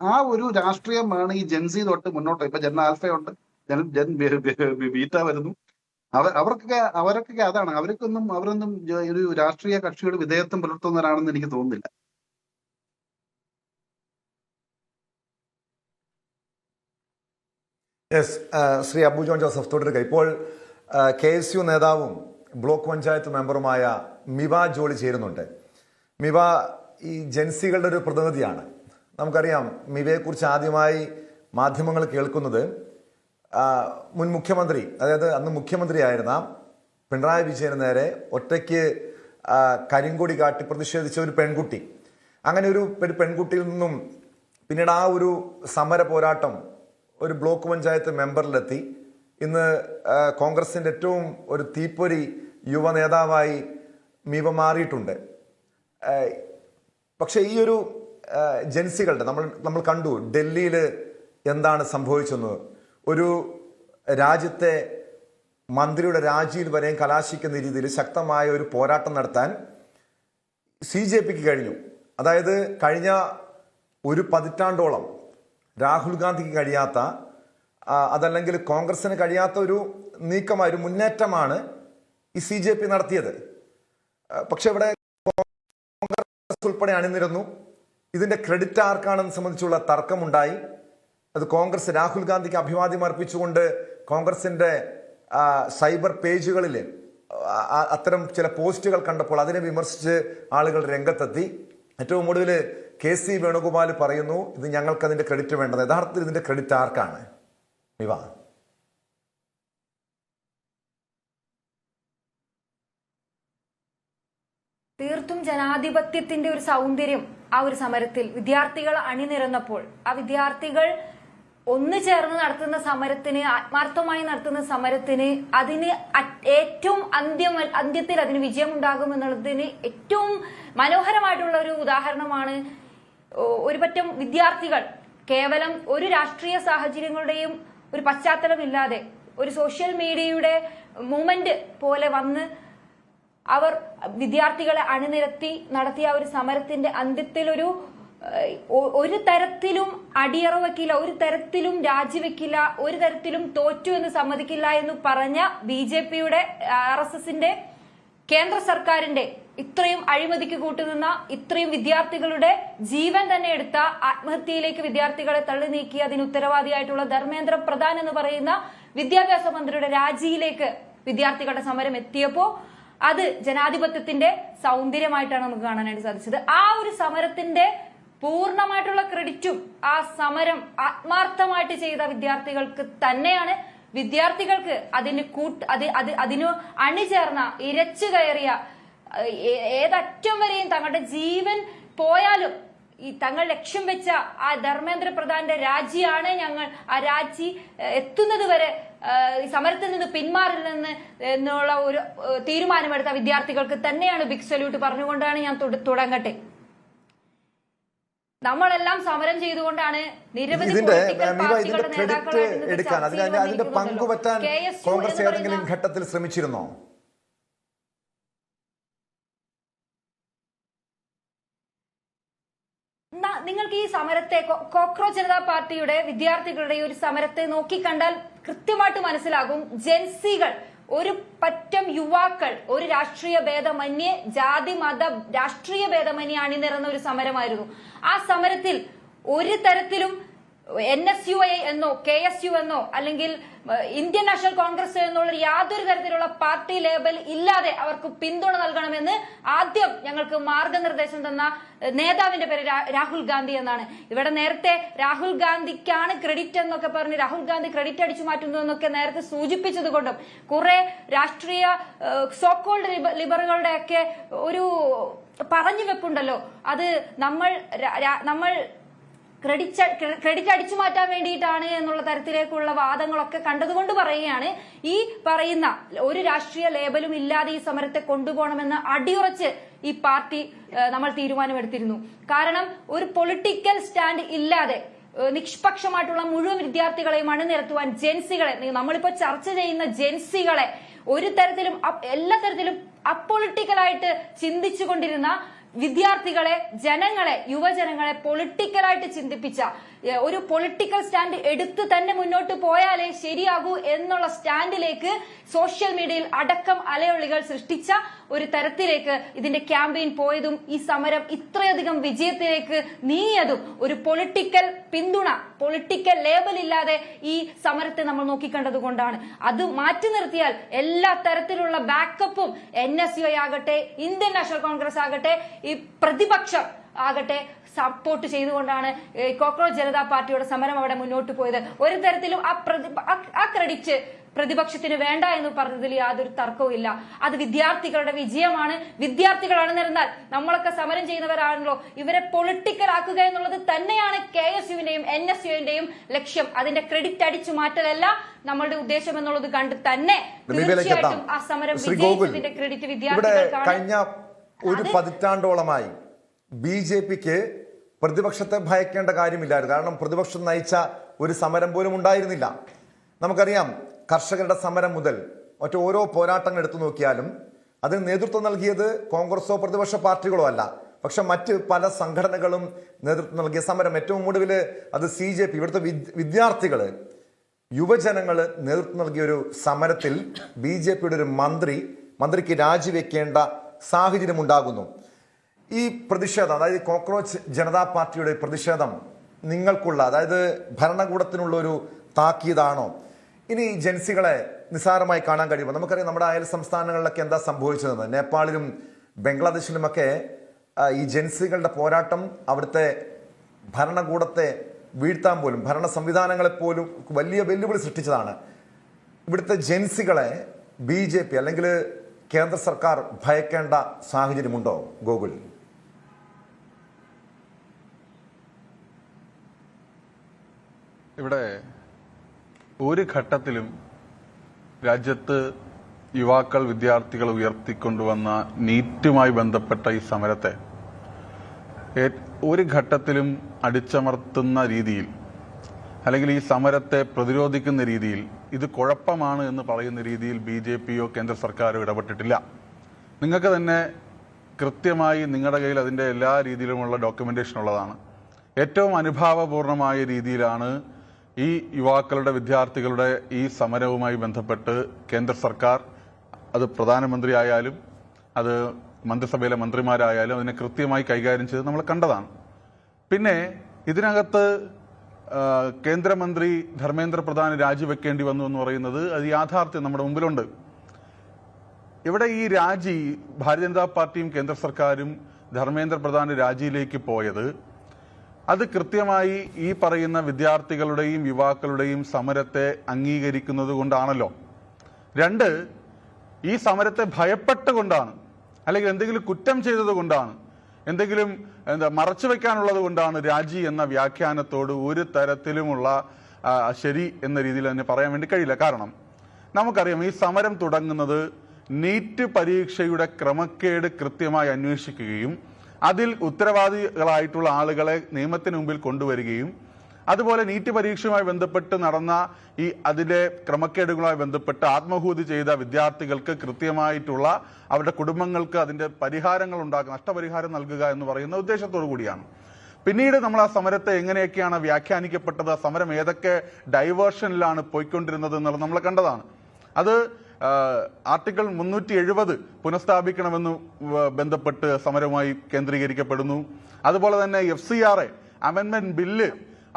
ആ ഒരു രാഷ്ട്രീയമാണ് ഈ ജെൻസി തൊട്ട് മുന്നോട്ട്. ഇപ്പൊ ജൻ ആൽഫയുണ്ട്, ജൻ ബീറ്റ വരുന്നു. അവരൊക്കെ അതാണ്. അവരൊന്നും ഒരു രാഷ്ട്രീയ കക്ഷിയുടെ വിധേയത്വം പുലർത്തുന്നവരാണെന്ന് എനിക്ക് തോന്നുന്നില്ല. യെസ്, ശ്രീ അബു ജോൺ ജോസഫ് തുടരുക. ഇപ്പോൾ KSU നേതാവും ബ്ലോക്ക് പഞ്ചായത്ത് മെമ്പറുമായ മിവ ജോളി ചേരുന്നുണ്ട്. മിവ ഈ ജൻസികളുടെ ഒരു പ്രതിനിധിയാണ്. നമുക്കറിയാം മിവയെക്കുറിച്ച് ആദ്യമായി മാധ്യമങ്ങൾ കേൾക്കുന്നത് മുൻ മുഖ്യമന്ത്രി, അതായത് അന്ന് മുഖ്യമന്ത്രിയായിരുന്ന പിണറായി വിജയന് നേരെ ഒറ്റയ്ക്ക് കരിങ്കൊടി കാട്ടി പ്രതിഷേധിച്ച ഒരു പെൺകുട്ടി. അങ്ങനെ ഒരു പെൺകുട്ടിയിൽ നിന്നും പിന്നീട് ആ ഒരു സമര പോരാട്ടം ഒരു ബ്ലോക്ക് പഞ്ചായത്ത് മെമ്പറിലെത്തി. ഇന്ന് കോൺഗ്രസിന്റെ ഏറ്റവും ഒരു തീപ്പൊരി യുവ നേതാവായി മിവ മാറിയിട്ടുണ്ട്. പക്ഷെ ഈ ഒരു ജൻസികളുടെ നമ്മൾ കണ്ടു ഡൽഹിയിൽ എന്താണ് സംഭവിച്ചെന്ന്. ഒരു രാജ്യത്തെ മന്ത്രിയുടെ രാജിയിൽ വരെയും കലാശിക്കുന്ന രീതിയിൽ ശക്തമായ ഒരു പോരാട്ടം നടത്താൻ CJPക്ക് കഴിഞ്ഞു. അതായത് കഴിഞ്ഞ ഒരു പതിറ്റാണ്ടോളം രാഹുൽ ഗാന്ധിക്ക് കഴിയാത്ത, അതല്ലെങ്കിൽ കോൺഗ്രസിന് കഴിയാത്ത ഒരു നീക്കമായ ഒരു മുന്നേറ്റമാണ് ഈ CJP നടത്തിയത്. പക്ഷെ ഇവിടെ കോൺഗ്രസ് ഉൾപ്പെടെ അണിനിരന്നു. ഇതിന്റെ ക്രെഡിറ്റ് ആർക്കാണെന്ന് സംബന്ധിച്ചുള്ള തർക്കമുണ്ടായി. അത് കോൺഗ്രസ് രാഹുൽ ഗാന്ധിക്ക് അഭിവാദ്യം അർപ്പിച്ചുകൊണ്ട് കോൺഗ്രസിന്റെ സൈബർ പേജുകളിൽ അത്തരം ചില പോസ്റ്റുകൾ കണ്ടപ്പോൾ അതിനെ വിമർശിച്ച് ആളുകൾ രംഗത്തെത്തി. ഏറ്റവും ഒടുവിൽ KC വേണുഗോപാൽ പറയുന്നു, ഇത് ഞങ്ങൾക്ക് അതിന്റെ ക്രെഡിറ്റ് വേണ്ടത്. യഥാർത്ഥത്തിൽ ഇതിന്റെ ക്രെഡിറ്റ് ആർക്കാണ്? വിവാ തീർത്തും ജനാധിപത്യത്തിന്റെ ഒരു സൗന്ദര്യം ആ ഒരു സമരത്തിൽ വിദ്യാർത്ഥികൾ അണിനിരന്നപ്പോൾ, ആ വിദ്യാർത്ഥികൾ ഒന്നു ചേർന്ന് നടത്തുന്ന സമരത്തിന്, ആത്മാർത്ഥമായി നടത്തുന്ന സമരത്തിന്, അതിന് ഏറ്റവും അന്ത്യത്തിൽ അതിന് വിജയം ഉണ്ടാകുമെന്നുള്ളതിന് ഏറ്റവും മനോഹരമായിട്ടുള്ള ഒരു ഉദാഹരണമാണ് ഒരു പറ്റം വിദ്യാർത്ഥികൾ കേവലം ഒരു രാഷ്ട്രീയ സാഹചര്യങ്ങളുടെയും ഒരു പശ്ചാത്തലമില്ലാതെ ഒരു സോഷ്യൽ മീഡിയയുടെ മൂവ്മെന്റ് പോലെ വന്ന് അവർ വിദ്യാർത്ഥികളെ അണിനിരത്തി നടത്തിയ ഒരു സമരത്തിന്റെ അന്ത്യത്തിൽ ഒരു തരത്തിലും അടിയറ വെക്കില്ല, ഒരു തരത്തിലും രാജിവെക്കില്ല, ഒരു തരത്തിലും തോറ്റു എന്ന് സമ്മതിക്കില്ല എന്ന് പറഞ്ഞ BJPയുടെ RSSന്റെ കേന്ദ്ര സർക്കാരിന്റെ ഇത്രയും അഴിമതിക്ക് കൂട്ടുനിന്ന, ഇത്രയും വിദ്യാർത്ഥികളുടെ ജീവൻ തന്നെ എടുത്ത, ആത്മഹത്യയിലേക്ക് വിദ്യാർത്ഥികളെ തള്ളി നീക്കി അതിന് ഉത്തരവാദിയായിട്ടുള്ള ധർമ്മേന്ദ്ര പ്രധാൻ എന്ന് പറയുന്ന വിദ്യാഭ്യാസ മന്ത്രിയുടെ രാജിയിലേക്ക് വിദ്യാർത്ഥികളുടെ സമരം എത്തിയപ്പോ അത് ജനാധിപത്യത്തിന്റെ സൗന്ദര്യമായിട്ടാണ് നമുക്ക് കാണാനായിട്ട് സാധിച്ചത്. ആ ഒരു സമരത്തിന്റെ പൂർണ്ണമായിട്ടുള്ള ക്രെഡിറ്റും ആ സമരം ആത്മാർത്ഥമായിട്ട് ചെയ്ത വിദ്യാർത്ഥികൾക്ക് തന്നെയാണ്. വിദ്യാർത്ഥികൾക്ക് അതിനു അണിചേർന്ന, ഇരച്ചു കയറിയ, ഏതറ്റം വരെയും തങ്ങളുടെ ജീവൻ പോയാലും ഈ തങ്ങൾ ലക്ഷ്യം വെച്ച ആ ധർമ്മേന്ദ്ര പ്രധാന്റെ രാജിയാണ് ഞങ്ങൾ, ആ രാജി എത്തുന്നത് വരെ സമരത്തിൽ നിന്ന് പിന്മാറില്ലെന്ന് എന്നുള്ള ഒരു തീരുമാനമെടുത്ത വിദ്യാർത്ഥികൾക്ക് തന്നെയാണ് ബിഗ് സല്യൂട്ട് പറഞ്ഞുകൊണ്ടാണ് ഞാൻ തുടങ്ങട്ടെ. നമ്മളെല്ലാം സമരം ചെയ്തുകൊണ്ടാണ് നിരവധി അതിന്റെ പങ്കുപറ്റാൻ കോൺഗ്രസ് ഏതെങ്കിലും ഘട്ടത്തിൽ ശ്രമിച്ചിരുന്നോ? നിങ്ങൾക്ക് ഈ സമരത്തെ, കോക്രോച്ച് ജനതാ പാർട്ടിയുടെ വിദ്യാർത്ഥികളുടെ ഒരു സമരത്തെ നോക്കിക്കണ്ടാൽ കൃത്യമായിട്ട് മനസ്സിലാകും. ജെൻസികൾ, ഒരു പറ്റം യുവാക്കൾ ഒരു രാഷ്ട്രീയ ഭേദമന്യേ, ജാതി മത രാഷ്ട്രീയ ഭേദമന്യേ അണിനിരന്ന ഒരു സമരമായിരുന്നു. ആ സമരത്തിൽ ഒരു തരത്തിലും NSUI എന്നോ KSU എന്നോ അല്ലെങ്കിൽ ഇന്ത്യൻ നാഷണൽ കോൺഗ്രസ് എന്നുള്ള യാതൊരു തരത്തിലുള്ള പാർട്ടി ലേബൽ ഇല്ലാതെ അവർക്ക് പിന്തുണ നൽകണമെന്ന് ആദ്യം ഞങ്ങൾക്ക് മാർഗനിർദ്ദേശം തന്ന നേതാവിന്റെ പേര് രാഹുൽ ഗാന്ധി എന്നാണ്. ഇവിടെ നേരത്തെ രാഹുൽ ഗാന്ധിക്കാണ് ക്രെഡിറ്റ് എന്നൊക്കെ പറഞ്ഞ് രാഹുൽ ഗാന്ധി ക്രെഡിറ്റ് അടിച്ചു മാറ്റുന്നു എന്നൊക്കെ നേരത്തെ സൂചിപ്പിച്ചത് കൊണ്ടും കുറെ രാഷ്ട്രീയ സോക്കോൾഡ് ലിബറുകളുടെ ഒക്കെ ഒരു പറഞ്ഞു വെപ്പുണ്ടല്ലോ, അത് നമ്മൾ ക്രെഡിറ്റ് അടിച്ചു മാറ്റാൻ വേണ്ടിയിട്ടാണ് എന്നുള്ള തരത്തിലേക്കുള്ള വാദങ്ങളൊക്കെ കണ്ടതുകൊണ്ട് പറയുകയാണ്, ഈ പറയുന്ന ഒരു രാഷ്ട്രീയ ലേബലും ഇല്ലാതെ ഈ സമരത്തെ കൊണ്ടുപോകണമെന്ന് അടിയുറച്ച് ഈ പാർട്ടി നമ്മൾ തീരുമാനമെടുത്തിരുന്നു. കാരണം ഒരു പൊളിറ്റിക്കൽ സ്റ്റാൻഡ് ഇല്ലാതെ നിഷ്പക്ഷമായിട്ടുള്ള മുഴുവൻ വിദ്യാർത്ഥികളെയും അണിനിരത്തുവാൻ ജെൻസികളെ, നമ്മളിപ്പോ ചർച്ച ചെയ്യുന്ന ജെൻസികളെ ഒരു തരത്തിലും എല്ലാ തരത്തിലും അപ്പൊളിറ്റിക്കലായിട്ട് ചിന്തിച്ചുകൊണ്ടിരുന്ന വിദ്യാർത്ഥികളെ, ജനങ്ങളെ, യുവജനങ്ങളെ പൊളിറ്റിക്കലായിട്ട് ചിന്തിപ്പിച്ച, ഒരു പൊളിറ്റിക്കൽ സ്റ്റാൻഡ് എടുത്ത് തന്നെ മുന്നോട്ട് പോയാലേ ശരിയാകൂ എന്നുള്ള സ്റ്റാൻഡിലേക്ക് സോഷ്യൽ മീഡിയയിൽ അടക്കം അലയൊളികൾ സൃഷ്ടിച്ച ഒരു തരത്തിലേക്ക് ഇതിന്റെ ക്യാമ്പയിൻ പോയതും ഈ സമരം ഇത്രയധികം വിജയത്തിലേക്ക് നീങ്ങിയതും ഒരു പൊളിറ്റിക്കൽ പിന്തുണ, പൊളിറ്റിക്കൽ ലേബൽ ഇല്ലാതെ ഈ സമരത്തെ നമ്മൾ നോക്കിക്കണ്ടതുകൊണ്ടാണ്. അത് മാറ്റി നിർത്തിയാൽ എല്ലാ തരത്തിലുള്ള ബാക്കപ്പും NSUI ആകട്ടെ, ഇന്ത്യൻ നാഷണൽ കോൺഗ്രസ് ആകട്ടെ, ഈ പ്രതിപക്ഷം ആകട്ടെ സപ്പോർട്ട് ചെയ്തുകൊണ്ടാണ് കോക്രോച്ച് ജനതാ പാർട്ടിയുടെ സമരം അവിടെ മുന്നോട്ട് പോയത്. ഒരു തരത്തിലും ആ ക്രെഡിറ്റ് പ്രതിപക്ഷത്തിന് വേണ്ട എന്ന് പറഞ്ഞതിൽ യാതൊരു തർക്കവും ഇല്ല. അത് വിദ്യാർത്ഥികളുടെ വിജയമാണ്. വിദ്യാർത്ഥികൾ അണിനിരന്നാൽ, നമ്മളൊക്കെ സമരം ചെയ്യുന്നവരാണല്ലോ, ഇവരെ പൊളിറ്റിക്കൽ ആക്കുക എന്നുള്ളത് തന്നെയാണ് KSUവിന്റെയും NSUവിന്റെയും ലക്ഷ്യം. അതിന്റെ ക്രെഡിറ്റ് അടിച്ചു മാറ്റലല്ല നമ്മളുടെ ഉദ്ദേശം എന്നുള്ളത് കണ്ട് തന്നെ തീർച്ചയായിട്ടും ആ സമരം വിജയിച്ചതിന്റെ ക്രെഡിറ്റ് വിദ്യാർത്ഥികൾക്കാണ്. കഴിഞ്ഞ ഒരു പതിറ്റാണ്ടോളമായി BJPക്ക് പ്രതിപക്ഷത്തെ ഭയക്കേണ്ട കാര്യമില്ലായിരുന്നു. കാരണം പ്രതിപക്ഷം നയിച്ച ഒരു സമരം പോലും ഉണ്ടായിരുന്നില്ല. നമുക്കറിയാം, കർഷകരുടെ സമരം മുതൽ ഓരോ പോരാട്ടങ്ങൾ എടുത്തു നോക്കിയാലും അതിന് നേതൃത്വം നൽകിയത് കോൺഗ്രസോ പ്രതിപക്ഷ പാർട്ടികളോ അല്ല, പക്ഷെ മറ്റ് പല സംഘടനകളും നേതൃത്വം നൽകിയ സമരം. ഏറ്റവും ഒടുവിൽ അത് CJP, ഇവിടുത്തെ വിദ്യാർത്ഥികള്, യുവജനങ്ങള് നേതൃത്വം നൽകിയ ഒരു സമരത്തിൽ BJPയുടെ ഒരു മന്ത്രിക്ക് രാജിവെക്കേണ്ട സാഹചര്യം ഉണ്ടാകുന്നു. ഈ പ്രതിഷേധം, അതായത് കോക്രോച്ച് ജനതാ പാർട്ടിയുടെ പ്രതിഷേധം നിങ്ങൾക്കുള്ള, അതായത് ഭരണകൂടത്തിനുള്ള ഒരു താക്കീതാണോ? ഇനി ജൻസികളെ നിസ്സാരമായി കാണാൻ കഴിയുമോ? നമുക്കറിയാം നമ്മുടെ അയൽ സംസ്ഥാനങ്ങളിലൊക്കെ എന്താ സംഭവിച്ചതെന്ന്. നേപ്പാളിലും ബംഗ്ലാദേശിലുമൊക്കെ ഈ ജൻസികളുടെ പോരാട്ടം അവിടുത്തെ ഭരണകൂടത്തെ വീഴ്ത്താൻ പോലും, ഭരണ സംവിധാനങ്ങളെപ്പോലും വലിയ വെല്ലുവിളി സൃഷ്ടിച്ചതാണ്. ഇവിടുത്തെ ജൻസികളെ BJP അല്ലെങ്കിൽ കേന്ദ്ര സർക്കാർ ഭയക്കേണ്ട സാഹചര്യമുണ്ടോ ഗോകുൽ? ഇവിടെ ഒരു ഘട്ടത്തിലും രാജ്യത്ത് യുവാക്കൾ, വിദ്യാർത്ഥികൾ ഉയർത്തിക്കൊണ്ടുവന്ന നീറ്റുമായി ബന്ധപ്പെട്ട ഈ സമരത്തെ ഒരു ഘട്ടത്തിലും അടിച്ചമർത്തുന്ന രീതിയിൽ അല്ലെങ്കിൽ ഈ സമരത്തെ പ്രതിരോധിക്കുന്ന രീതിയിൽ, ഇത് കുഴപ്പമാണ് എന്ന് പറയുന്ന രീതിയിൽ BJPയോ കേന്ദ്ര സർക്കാരോ ഇടപെട്ടിട്ടില്ല. നിങ്ങൾക്ക് തന്നെ കൃത്യമായി നിങ്ങളുടെ കയ്യിൽ അതിൻ്റെ എല്ലാ രീതിയിലുമുള്ള ഡോക്യുമെന്റേഷൻ ഉള്ളതാണ്. ഏറ്റവും അനുഭാവപൂർണമായ രീതിയിലാണ് ഈ യുവാക്കളുടെ, വിദ്യാർത്ഥികളുടെ ഈ സമരവുമായി ബന്ധപ്പെട്ട് കേന്ദ്ര സർക്കാർ, അത് പ്രധാനമന്ത്രി ആയാലും അത് മന്ത്രിസഭയിലെ മന്ത്രിമാരായാലും അതിനെ കൃത്യമായി കൈകാര്യം ചെയ്ത് നമ്മൾ കണ്ടതാണ്. പിന്നെ ഇതിനകത്ത് കേന്ദ്രമന്ത്രി ധർമ്മേന്ദ്ര പ്രധാൻ രാജിവെക്കേണ്ടി വന്നു എന്ന് പറയുന്നത് അത് യാഥാർത്ഥ്യം നമ്മുടെ മുമ്പിലുണ്ട്. ഇവിടെ ഈ രാജി ഭാരതീയ ജനതാ പാർട്ടിയും കേന്ദ്ര സർക്കാരും ധർമ്മേന്ദ്ര പ്രധാന്റെ രാജിയിലേക്ക് പോയത് അത് കൃത്യമായി ഈ പറയുന്ന വിദ്യാർത്ഥികളുടെയും യുവാക്കളുടെയും സമരത്തെ അംഗീകരിക്കുന്നത് കൊണ്ടാണല്ലോ. രണ്ട്, ഈ സമരത്തെ ഭയപ്പെട്ടുകൊണ്ടാണ്, അല്ലെങ്കിൽ എന്തെങ്കിലും കുറ്റം ചെയ്തത് കൊണ്ടാണ്, എന്തെങ്കിലും മറച്ചു വെക്കാനുള്ളത് കൊണ്ടാണ് രാജി എന്ന വ്യാഖ്യാനത്തോട് ഒരു തരത്തിലുമുള്ള ശരി എന്ന രീതിയിൽ തന്നെ പറയാൻ വേണ്ടി കഴിയില്ല. കാരണം നമുക്കറിയാം ഈ സമരം തുടങ്ങുന്നത് നീറ്റ് പരീക്ഷയുടെ ക്രമക്കേട് കൃത്യമായി അന്വേഷിക്കുകയും അതിൽ ഉത്തരവാദികളായിട്ടുള്ള ആളുകളെ നിയമത്തിന് മുമ്പിൽ കൊണ്ടുവരികയും അതുപോലെ നീറ്റ് പരീക്ഷയുമായി ബന്ധപ്പെട്ട് നടന്ന അതിലെ ക്രമക്കേടുകളുമായി ബന്ധപ്പെട്ട് ആത്മഹൂതി ചെയ്ത വിദ്യാർത്ഥികൾക്ക് കൃത്യമായിട്ടുള്ള അവരുടെ കുടുംബങ്ങൾക്ക് അതിന്റെ പരിഹാരങ്ങൾ ഉണ്ടാക്കുക, നഷ്ടപരിഹാരം നൽകുക എന്ന് പറയുന്ന ഉദ്ദേശത്തോടു കൂടിയാണ്. പിന്നീട് നമ്മൾ ആ സമരത്തെ എങ്ങനെയൊക്കെയാണ് വ്യാഖ്യാനിക്കപ്പെട്ടത്, ആ സമരം ഏതൊക്കെ ഡൈവേർഷനിലാണ് പോയിക്കൊണ്ടിരുന്നത് എന്നുള്ളത് നമ്മൾ കണ്ടതാണ്. അത് ആർട്ടിക്കിൾ 370 പുനഃസ്ഥാപിക്കണമെന്ന് ബന്ധപ്പെട്ട് സമരവുമായി കേന്ദ്രീകരിക്കപ്പെടുന്നു. അതുപോലെ തന്നെ FCRA അമെൻമെന്റ് ബില്ല്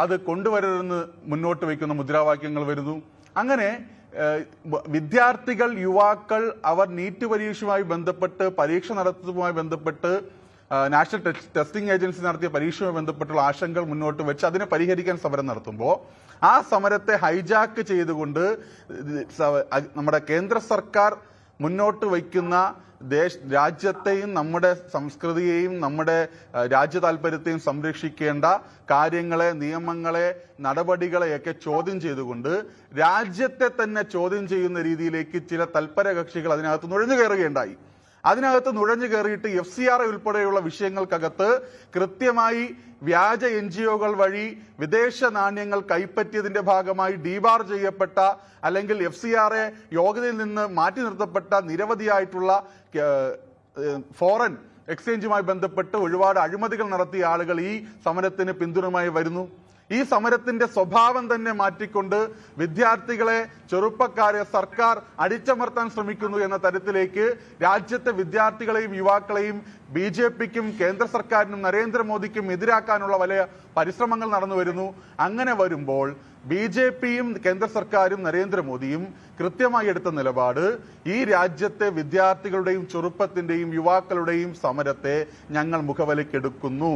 അത് കൊണ്ടുവരരുതെന്ന് മുന്നോട്ട് വയ്ക്കുന്ന മുദ്രാവാക്യങ്ങൾ വരുന്നു. അങ്ങനെ വിദ്യാർത്ഥികൾ, യുവാക്കൾ അവർ നീറ്റ് പരീക്ഷയുമായി ബന്ധപ്പെട്ട്, പരീക്ഷ നടത്തുന്നതുമായി ബന്ധപ്പെട്ട് നാഷണൽ ടെസ്റ്റിംഗ് ഏജൻസി നടത്തിയ പരീക്ഷയുമായി ബന്ധപ്പെട്ടുള്ള ആശങ്കകൾ മുന്നോട്ട് വെച്ച് അതിനെ പരിഹരിക്കാൻ സമരം നടത്തുമ്പോൾ ആ സമരത്തെ ഹൈജാക്ക് ചെയ്തുകൊണ്ട് നമ്മുടെ കേന്ദ്ര സർക്കാർ മുന്നോട്ട് വയ്ക്കുന്ന രാജ്യത്തെയും നമ്മുടെ സംസ്കൃതിയെയും നമ്മുടെ രാജ്യ താല്പര്യത്തെയും സംരക്ഷിക്കേണ്ട കാര്യങ്ങളെ, നിയമങ്ങളെ, നടപടികളെയൊക്കെ ചോദ്യം ചെയ്തുകൊണ്ട് രാജ്യത്തെ തന്നെ ചോദ്യം ചെയ്യുന്ന രീതിയിലേക്ക് ചില തൽപര കക്ഷികൾ അതിനകത്ത് നുഴഞ്ഞു കയറുകയുണ്ടായി. അതിനകത്ത് നുഴഞ്ഞു കയറിയിട്ട് FCRA ഉൾപ്പെടെയുള്ള വിഷയങ്ങൾക്കകത്ത് കൃത്യമായി വ്യാജ NGOകൾ വഴി വിദേശ നാണ്യങ്ങൾ കൈപ്പറ്റിയതിന്റെ ഭാഗമായി ഡീബാർ ചെയ്യപ്പെട്ട അല്ലെങ്കിൽ FCRA യോഗ്യതയിൽ നിന്ന് മാറ്റി നിർത്തപ്പെട്ട നിരവധിയായിട്ടുള്ള ഫോറിൻ എക്സ്ചേഞ്ചുമായി ബന്ധപ്പെട്ട് ഒരുപാട് അഴിമതികൾ നടത്തിയ ആളുകൾ ഈ സമരത്തിന് പിന്തുണയുമായി വരുന്നു. ഈ സമരത്തിന്റെ സ്വഭാവം തന്നെ മാറ്റിക്കൊണ്ട് വിദ്യാർത്ഥികളെ, ചെറുപ്പക്കാരെ സർക്കാർ അടിച്ചമർത്താൻ ശ്രമിക്കുന്നു എന്ന തരത്തിലേക്ക് രാജ്യത്തെ വിദ്യാർത്ഥികളെയും യുവാക്കളെയും BJPക്കും കേന്ദ്ര സർക്കാരിനും നരേന്ദ്രമോദിക്കും എതിരാക്കാനുള്ള വലിയ പരിശ്രമങ്ങൾ നടന്നു വരുന്നു. അങ്ങനെ വരുമ്പോൾ BJPയും കേന്ദ്ര സർക്കാരും നരേന്ദ്രമോദിയും കൃത്യമായി എടുത്ത നിലപാട് ഈ രാജ്യത്തെ വിദ്യാർത്ഥികളുടെയും ചെറുപ്പത്തിന്റെയും യുവാക്കളുടെയും സമരത്തെ ഞങ്ങൾ മുഖവിലക്കെടുക്കുന്നു.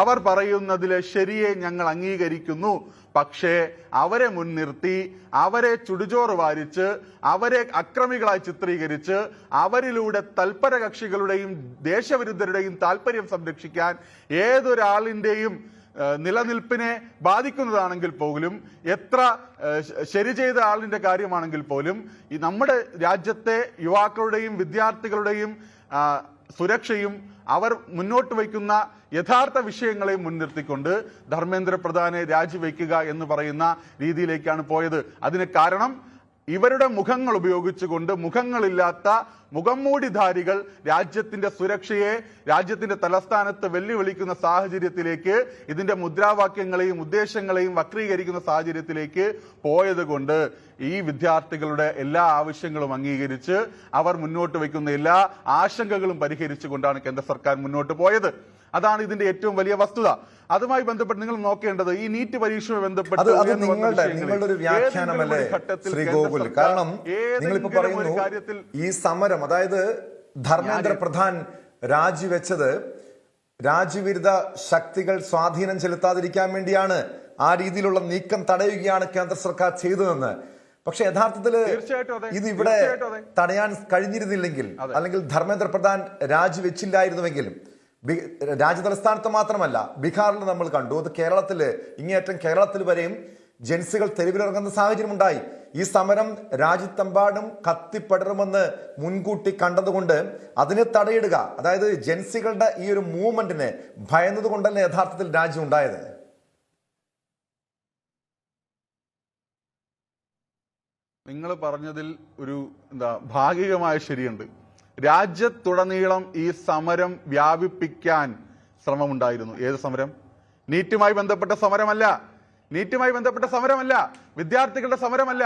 അവർ പറയുന്നതിലെ ശരിയെ ഞങ്ങൾ അംഗീകരിക്കുന്നു. പക്ഷേ അവരെ മുൻനിർത്തി, അവരെ ചുടുചോറ് വാരിച്ച്, അവരെ അക്രമികളായി ചിത്രീകരിച്ച് അവരിലൂടെ തൽപര കക്ഷികളുടെയും ദേശവിരുദ്ധരുടെയും താല്പര്യം സംരക്ഷിക്കാൻ ഏതൊരാളിന്റെയും നിലനിൽപ്പിനെ ബാധിക്കുന്നതാണെങ്കിൽ പോലും, എത്ര ശരി ചെയ്ത ആളിന്റെ കാര്യമാണെങ്കിൽ പോലും ഈ നമ്മുടെ രാജ്യത്തെ യുവാക്കളുടെയും വിദ്യാർത്ഥികളുടെയും സുരക്ഷയും അവർ മുന്നോട്ട് വയ്ക്കുന്ന യഥാർത്ഥ വിഷയങ്ങളെ മുൻനിർത്തിക്കൊണ്ട് ധർമ്മേന്ദ്ര പ്രധാനെ രാജിവെക്കുക എന്ന് പറയുന്ന രീതിയിലേക്കാണ് പോയത്. അതിന് കാരണം ഇവരുടെ മുഖങ്ങൾ ഉപയോഗിച്ചുകൊണ്ട് മുഖങ്ങളില്ലാത്ത മുഖംമൂടിധാരികൾ രാജ്യത്തിന്റെ സുരക്ഷയെ, രാജ്യത്തിന്റെ തലസ്ഥാനത്ത് വെല്ലുവിളിക്കുന്ന സാഹചര്യത്തിലേക്ക്, ഇതിന്റെ മുദ്രാവാക്യങ്ങളെയും ഉദ്ദേശങ്ങളെയും വക്രീകരിക്കുന്ന സാഹചര്യത്തിലേക്ക് പോയത് കൊണ്ട് ഈ വിദ്യാർത്ഥികളുടെ എല്ലാ ആവശ്യങ്ങളും അംഗീകരിച്ച് അവർ മുന്നോട്ട് വയ്ക്കുന്ന എല്ലാ ആശങ്കകളും പരിഹരിച്ചുകൊണ്ടാണ് കേന്ദ്ര സർക്കാർ മുന്നോട്ട് പോയത്. അതാണ് ഇതിന്റെ ഏറ്റവും വലിയ വസ്തുത. അതുമായി ബന്ധപ്പെട്ട് നിങ്ങൾ നോക്കേണ്ടത് ഈ നീറ്റ് പരീക്ഷയുമായി ബന്ധപ്പെട്ട് നിങ്ങളുടെ ഒരു വ്യാഖ്യാനമല്ലേ ശ്രീ ഗോകുൽ? കാരണം നിങ്ങളിപ്പോ പറയുന്നു ഈ സമരം, അതായത് ധർമ്മേന്ദ്ര പ്രധാൻ രാജിവെച്ചത് രാജ്യവിരുദ്ധ ശക്തികൾ സ്വാധീനം ചെലുത്താതിരിക്കാൻ വേണ്ടിയാണ്, ആ രീതിയിലുള്ള നീക്കം തടയുകയാണ് കേന്ദ്ര സർക്കാർ ചെയ്തതെന്ന്. പക്ഷെ യഥാർത്ഥത്തില് ഇത് ഇവിടെ തടയാൻ കഴിഞ്ഞിരുന്നില്ലെങ്കിൽ, അല്ലെങ്കിൽ ധർമ്മേന്ദ്ര പ്രധാൻ രാജിവെച്ചില്ലായിരുന്നുവെങ്കിലും, രാജ്യതലസ്ഥാനത്ത് മാത്രമല്ല ബീഹാറിൽ നമ്മൾ കണ്ടു, അത് കേരളത്തില്, ഇങ്ങേയറ്റം കേരളത്തിൽ വരെയും ജൻസികൾ തെരുവിലിറങ്ങുന്ന സാഹചര്യം ഉണ്ടായി. ഈ സമരം രാജ്യത്തെമ്പാടും കത്തിപ്പടരുമെന്ന് മുൻകൂട്ടി കണ്ടതുകൊണ്ട് അതിനെ തടയിടുക, അതായത് ജൻസികളുടെ ഈ ഒരു മൂവ്മെന്റിനെ ഭയന്നത് കൊണ്ടല്ലേ യഥാർത്ഥത്തിൽ രാജ്യം ഉണ്ടായത്? നിങ്ങൾ പറഞ്ഞതിൽ ഒരു ഭാഗികമായ ശരിയുണ്ട്. രാജ്യത്തുടനീളം ഈ സമരം വ്യാപിപ്പിക്കാൻ ശ്രമമുണ്ടായിരുന്നു. ഏത് സമരം? നീറ്റുമായി ബന്ധപ്പെട്ട സമരമല്ല, വിദ്യാർത്ഥികളുടെ സമരമല്ല.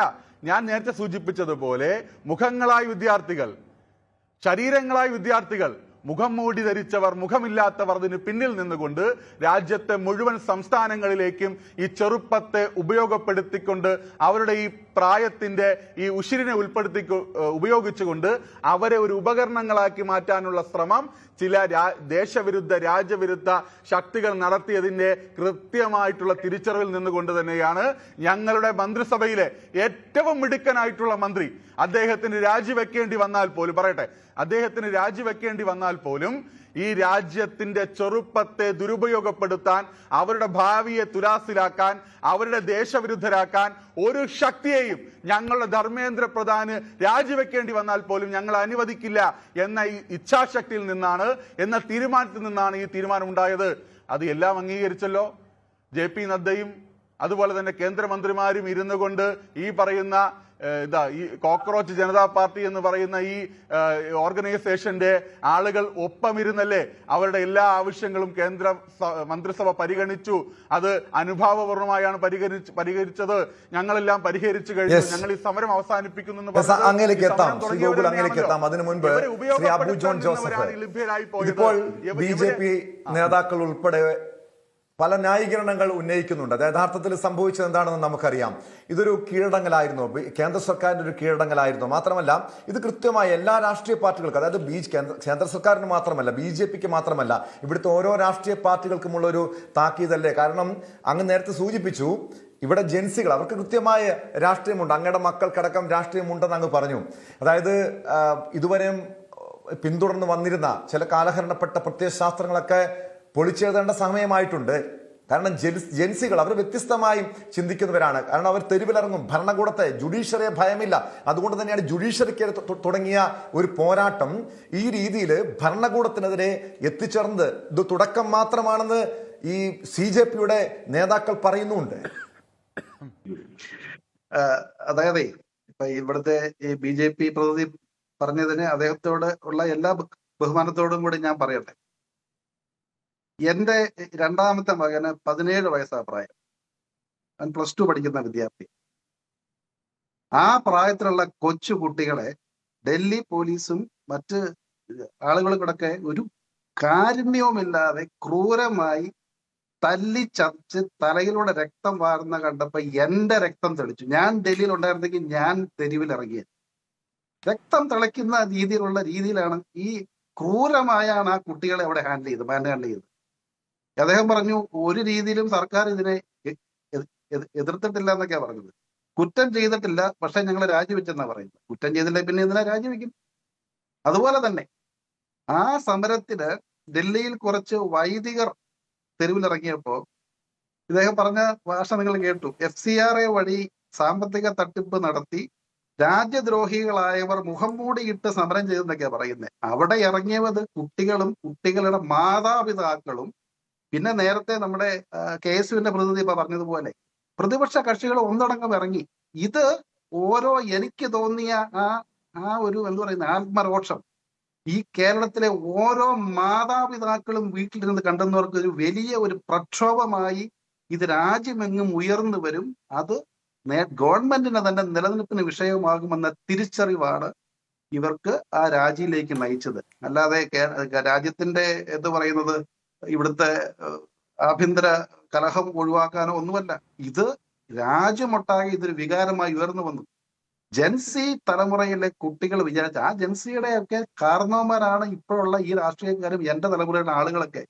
ഞാൻ നേരത്തെ സൂചിപ്പിച്ചതുപോലെ മുഖങ്ങളായി വിദ്യാർത്ഥികൾ, ശരീരങ്ങളായി വിദ്യാർത്ഥികൾ, മുഖം മൂടി ധരിച്ചവർ, മുഖമില്ലാത്തവർ, അതിന് പിന്നിൽ നിന്നുകൊണ്ട് രാജ്യത്തെ മുഴുവൻ സംസ്ഥാനങ്ങളിലേക്കും ഈ ചെറുപ്പത്തെ ഉപയോഗപ്പെടുത്തിക്കൊണ്ട്, അവരുടെ ഈ പ്രായത്തിന്റെ ഈ ഉശിരിനെ ഉപയോഗിച്ചുകൊണ്ട് അവരെ ഒരു ഉപകരണങ്ങളാക്കി മാറ്റാനുള്ള ശ്രമം ചില ദേശവിരുദ്ധ രാജ്യവിരുദ്ധ ശക്തികൾ നടത്തിയതിന്റെ കൃത്യമായിട്ടുള്ള തിരിച്ചറിവിൽ നിന്നുകൊണ്ട് തന്നെയാണ് ഞങ്ങളുടെ മന്ത്രിസഭയിലെ ഏറ്റവും മിടുക്കനായിട്ടുള്ള മന്ത്രി, അദ്ദേഹത്തിന് രാജിവെക്കേണ്ടി വന്നാൽ പോലും, അദ്ദേഹത്തിന് രാജിവെക്കേണ്ടി വന്നാൽ പോലും ഈ രാജ്യത്തിന്റെ ചെറുപ്പത്തെ ദുരുപയോഗപ്പെടുത്താൻ, അവരുടെ ഭാവിയെ തുലാസിലാക്കാൻ, അവരുടെ ദേശവിരുദ്ധരാക്കാൻ ഒരു ശക്തിയെയും ഞങ്ങളുടെ ധർമ്മേന്ദ്ര പ്രധാന് രാജിവെക്കേണ്ടി വന്നാൽ പോലും ഞങ്ങൾ അനുവദിക്കില്ല എന്ന ഈ ഇച്ഛാശക്തിയിൽ നിന്നാണ്, എന്ന തീരുമാനത്തിൽ നിന്നാണ് ഈ തീരുമാനം ഉണ്ടായത്. അത് എല്ലാം അംഗീകരിച്ചല്ലോ. JP നദ്ദയും അതുപോലെ തന്നെ കേന്ദ്രമന്ത്രിമാരും ഇരുന്നു കൊണ്ട് ഈ പറയുന്ന ഈ കോക്രോച്ച് ജനതാ പാർട്ടി എന്ന് പറയുന്ന ഈ ഓർഗനൈസേഷന്റെ ആളുകൾ ഒപ്പമിരുന്നല്ലേ അവരുടെ എല്ലാ ആവശ്യങ്ങളും കേന്ദ്ര മന്ത്രിസഭ പരിഗണിച്ചു. അത് അനുഭാവപൂർവമായാണ് പരിഹരിച്ചത്. ഞങ്ങളെല്ലാം പരിഹരിച്ചു കഴിഞ്ഞു, ഞങ്ങൾ ഈ സമരം അവസാനിപ്പിക്കുന്നു. അതിനു മുൻപ് ശ്രീ അബു ജോൺ ജോസഫ്, ഇപ്പോൾ BJP നേതാക്കൾ ഉൾപ്പെടെ പല ന്യായീകരണങ്ങൾ ഉന്നയിക്കുന്നുണ്ട്. അത് യഥാർത്ഥത്തിൽ സംഭവിച്ചത് എന്താണെന്ന് നമുക്കറിയാം. ഇതൊരു കീഴടങ്ങലായിരുന്നു, കേന്ദ്ര സർക്കാരിന്റെ ഒരു കീഴടങ്ങലായിരുന്നു. മാത്രമല്ല ഇത് കൃത്യമായി എല്ലാ രാഷ്ട്രീയ പാർട്ടികൾക്കും, അതായത് കേന്ദ്ര സർക്കാരിന് മാത്രമല്ല, BJPക്ക് മാത്രമല്ല, ഇവിടുത്തെ ഓരോ രാഷ്ട്രീയ പാർട്ടികൾക്കുമുള്ള ഒരു താക്കീതല്ലേ. കാരണം അങ്ങ് നേരത്തെ സൂചിപ്പിച്ചു, ഇവിടെ ജൻസികൾ, അവർക്ക് കൃത്യമായ രാഷ്ട്രീയമുണ്ട്, അങ്ങയുടെ മക്കൾക്കടക്കം രാഷ്ട്രീയമുണ്ടെന്ന് അങ്ങ് പറഞ്ഞു. അതായത് ഇതുവരെയും പിന്തുടർന്ന് വന്നിരുന്ന ചില കാലഹരണപ്പെട്ട പ്രത്യയശാസ്ത്രങ്ങളൊക്കെ പൊളിച്ചെഴുതേണ്ട സമയമായിട്ടുണ്ട്. കാരണം ജൻസികൾ അവർ വ്യത്യസ്തമായും ചിന്തിക്കുന്നവരാണ്. കാരണം അവർ തെരുവിലിറങ്ങും, ഭരണകൂടത്തെ, ജുഡീഷ്യറിയെ ഭയമില്ല. അതുകൊണ്ട് തന്നെയാണ് ജുഡീഷ്യറിക്ക് തുടങ്ങിയ ഒരു പോരാട്ടം ഈ രീതിയിൽ ഭരണകൂടത്തിനെതിരെ എത്തിച്ചേർന്നത്. ഇത് തുടക്കം മാത്രമാണെന്ന് ഈ CJPയുടെ നേതാക്കൾ പറയുന്നുണ്ട്. അതായത് ഇപ്പൊ ഇവിടുത്തെ ഈ BJP പ്രതിനിധി പറഞ്ഞതിന് അദ്ദേഹത്തോട് ഉള്ള എല്ലാ ബഹുമാനത്തോടും കൂടി ഞാൻ പറയട്ടെ. എന്റെ രണ്ടാമത്തെ മകന് 17 വയസ്സാ പ്രായം. അവൻ +2 പഠിക്കുന്ന വിദ്യാർത്ഥി. ആ പ്രായത്തിലുള്ള കൊച്ചു കുട്ടികളെ ഡൽഹി പോലീസും മറ്റ് ആളുകൾക്കൊക്കെ ഒരു കാരുണ്യവുമില്ലാതെ ക്രൂരമായി തല്ലിച്ചതച്ച് തലയിലൂടെ രക്തം വാർന്ന കണ്ടപ്പോ എന്റെ രക്തം തെളിച്ചു. ഞാൻ ഡൽഹിയിൽ ഉണ്ടായിരുന്നെങ്കിൽ ഞാൻ തെരുവിലിറങ്ങിയത്. രക്തം തിളയ്ക്കുന്ന രീതിയിലാണ് ഈ ക്രൂരമായാണ് ആ കുട്ടികളെ അവിടെ ഹാൻഡിൽ ചെയ്തത്. അദ്ദേഹം പറഞ്ഞു ഒരു രീതിയിലും സർക്കാർ ഇതിനെ എതിർത്തിട്ടില്ല എന്നൊക്കെയാ പറഞ്ഞത്. കുറ്റം ചെയ്തിട്ടില്ല, പക്ഷെ ഞങ്ങൾ രാജിവെച്ചെന്നാ പറയുന്നത്. കുറ്റം ചെയ്തില്ല പിന്നെ എന്തിനാ രാജിവെക്കും? അതുപോലെ തന്നെ ആ സമരത്തിന് ഡൽഹിയിൽ കുറച്ച് വൈദികർ തെരുവിലിറങ്ങിയപ്പോ ഇദ്ദേഹം പറഞ്ഞ ഭാഷ നിങ്ങൾ കേട്ടു. FCRA വഴി സാമ്പത്തിക തട്ടിപ്പ് നടത്തി രാജ്യദ്രോഹികളായവർ മുഖം മൂടിയിട്ട് സമരം ചെയ്തെന്നൊക്കെയാ പറയുന്നത്. അവിടെ ഇറങ്ങിയത് കുട്ടികളും കുട്ടികളുടെ മാതാപിതാക്കളും പിന്നെ നേരത്തെ നമ്മുടെ KSUവിന്റെ പ്രതിനിധി ഇപ്പൊ പറഞ്ഞതുപോലെ പ്രതിപക്ഷ കക്ഷികൾ ഒന്നടങ്കം ഇറങ്ങി. ഇത് എനിക്ക് തോന്നിയ ആ ഒരു എന്താ പറയുന്ന ആത്മരോഷം ഈ കേരളത്തിലെ ഓരോ മാതാപിതാക്കളും വീട്ടിലിരുന്ന് കണ്ടെന്നവർക്ക് ഒരു വലിയ ഒരു പ്രക്ഷോഭമായി ഇത് രാജ്യമെങ്ങും ഉയർന്നു വരും. അത് ഗവൺമെന്റിന് തന്നെ നിലനിൽപ്പിന് വിഷയമാകുമെന്ന തിരിച്ചറിവാണ് ഇവർക്ക് ആ രാജിയിലേക്ക് നയിച്ചത്. അല്ലാതെ രാജ്യത്തിന്റെ എന്ത് പറയുന്നത് ഇവിടുത്തെ ആഭ്യന്തര കലഹം ഒഴിവാക്കാനോ ഒന്നുമല്ല. ഇത് രാജ്യമൊട്ടാകെ ഇതൊരു വികാരമായി ഉയർന്നു വന്നു. ജെൻസി തലമുറയിലെ കുട്ടികൾ വിചാരിച്ച ആ ജെൻസിയുടെ ഒക്കെ കാരണവന്മാരാണ് ഇപ്പോഴുള്ള ഈ രാഷ്ട്രീയക്കാരും എന്റെ തലമുറയിലെ ആളുകളൊക്കെ.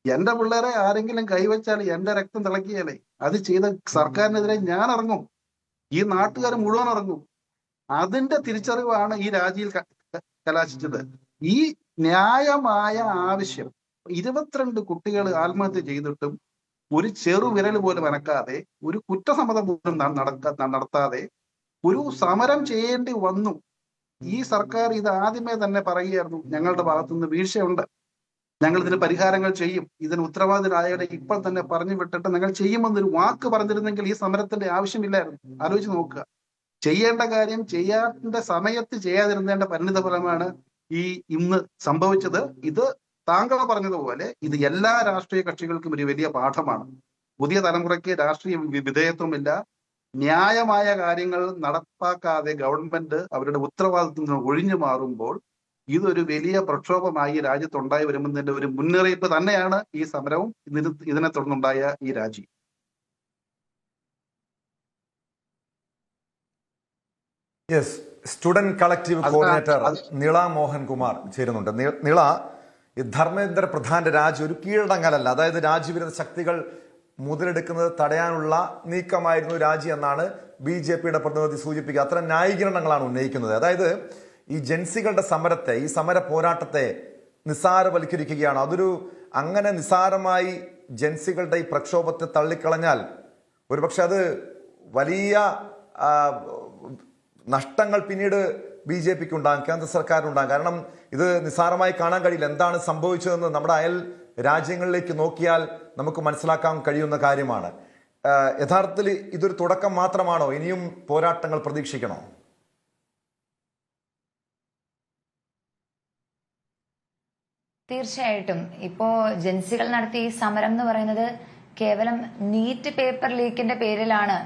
എന്റെ പിള്ളേരെ ആരെങ്കിലും കൈവച്ചാൽ എന്റെ രക്തം തിളക്കിയാലേ അത് ചെയ്ത സർക്കാരിനെതിരെ ഞാൻ ഇറങ്ങും, ഈ നാട്ടുകാർ മുഴുവൻ ഇറങ്ങും. അതിന്റെ തിരിച്ചറിവാണ് ഈ രാജിയിൽ കലാശിച്ചത്. ഈ ന്യായമായ ആവശ്യം 22 കുട്ടികൾ ആത്മഹത്യ ചെയ്തിട്ടും ഒരു ചെറുവിരൽ പോലും അനക്കാതെ, ഒരു കുറ്റസമ്മതം പോലും നടത്താതെ ഒരു സമരം ചെയ്യേണ്ടി വന്നു. ഈ സർക്കാർ ഇത് ആദ്യമേ തന്നെ പറയുകയായിരുന്നു, ഞങ്ങളുടെ ഭാഗത്തുനിന്ന് വീഴ്ചയുണ്ട്, ഞങ്ങൾ ഇതിന് പരിഹാരങ്ങൾ ചെയ്യും, ഇതിന് ഉത്തരവാദിതരായവരെ ഇപ്പോൾ തന്നെ പറഞ്ഞു വിട്ടിട്ട് ഞങ്ങൾ ചെയ്യുമെന്നൊരു വാക്ക് പറഞ്ഞിരുന്നെങ്കിൽ ഈ സമരത്തിന്റെ ആവശ്യമില്ലായിരുന്നു. ആലോചിച്ച് നോക്കുക. ചെയ്യേണ്ട കാര്യം ചെയ്യേണ്ട സമയത്ത് ചെയ്യാതിരുന്നതിന്റെ പരിണിതഫലമാണ് ഈ ഇന്ന് സംഭവിച്ചത്. ഇത് താങ്കൾ പറഞ്ഞതുപോലെ ഇത് എല്ലാ രാഷ്ട്രീയ കക്ഷികൾക്കും ഒരു വലിയ പാഠമാണ്. പുതിയ തലമുറയ്ക്ക് രാഷ്ട്രീയ വിധേയത്വമില്ല. ന്യായമായ കാര്യങ്ങൾ നടപ്പാക്കാതെ ഗവൺമെന്റ് അവരുടെ ഉത്തരവാദിത്വത്തിൽ നിന്ന് ഒഴിഞ്ഞു മാറുമ്പോൾ ഇതൊരു വലിയ പ്രക്ഷോഭമായി രാജ്യത്തുണ്ടായി വരുന്നതിന്റെ ഒരു മുന്നറിയിപ്പ് തന്നെയാണ് ഈ സമരവും ഇതിനെ തുടർന്നുണ്ടായ ഈ രാജി. Yes, student collective coordinator Nila Mohankumar ചേരുന്നുണ്ട്. നിള, ഈ ധർമ്മേന്ദ്ര പ്രധാന്റെ രാജി ഒരു കീഴടങ്ങലല്ല, അതായത് രാജ്യവിരുദ്ധ ശക്തികൾ മുതലെടുക്കുന്നത് തടയാനുള്ള നീക്കമായിരുന്നു രാജി എന്നാണ് BJPയുടെ പ്രതിനിധി സൂചിപ്പിക്കുക. അത്തരം ന്യായീകരണങ്ങളാണ് ഉന്നയിക്കുന്നത്. അതായത് ഈ ജൻസികളുടെ സമരത്തെ, ഈ സമര പോരാട്ടത്തെ നിസ്സാരവൽക്കരിക്കുകയാണ്. അങ്ങനെ നിസ്സാരമായി ജൻസികളുടെ ഈ പ്രക്ഷോഭത്തെ തള്ളിക്കളഞ്ഞാൽ ഒരുപക്ഷെ അത് വലിയ നഷ്ടങ്ങൾ പിന്നീട് BJPക്ക് ഉണ്ടാകും, കേന്ദ്ര സർക്കാരിനുണ്ടാകും. കാരണം ഇത് നിസ്സാരമായി കാണാൻ കഴിയില്ല. എന്താണ് സംഭവിച്ചതെന്ന് നമ്മുടെ അയൽ രാജ്യങ്ങളിലേക്ക് നോക്കിയാൽ നമുക്ക് മനസ്സിലാക്കാൻ കഴിയുന്ന കാര്യമാണ്. യഥാർത്ഥത്തിൽ ഇതൊരു തുടക്കം മാത്രമാണോ? ഇനിയും പോരാട്ടങ്ങൾ പ്രതീക്ഷിക്കണോ? തീർച്ചയായിട്ടും. ഇപ്പോ ജൻസികൾ നടത്തിയ ഈ സമരം എന്ന് പറയുന്നത് കേവലം നീറ്റ് പേപ്പർ ലീക്കിന്റെ പേരിലാണ്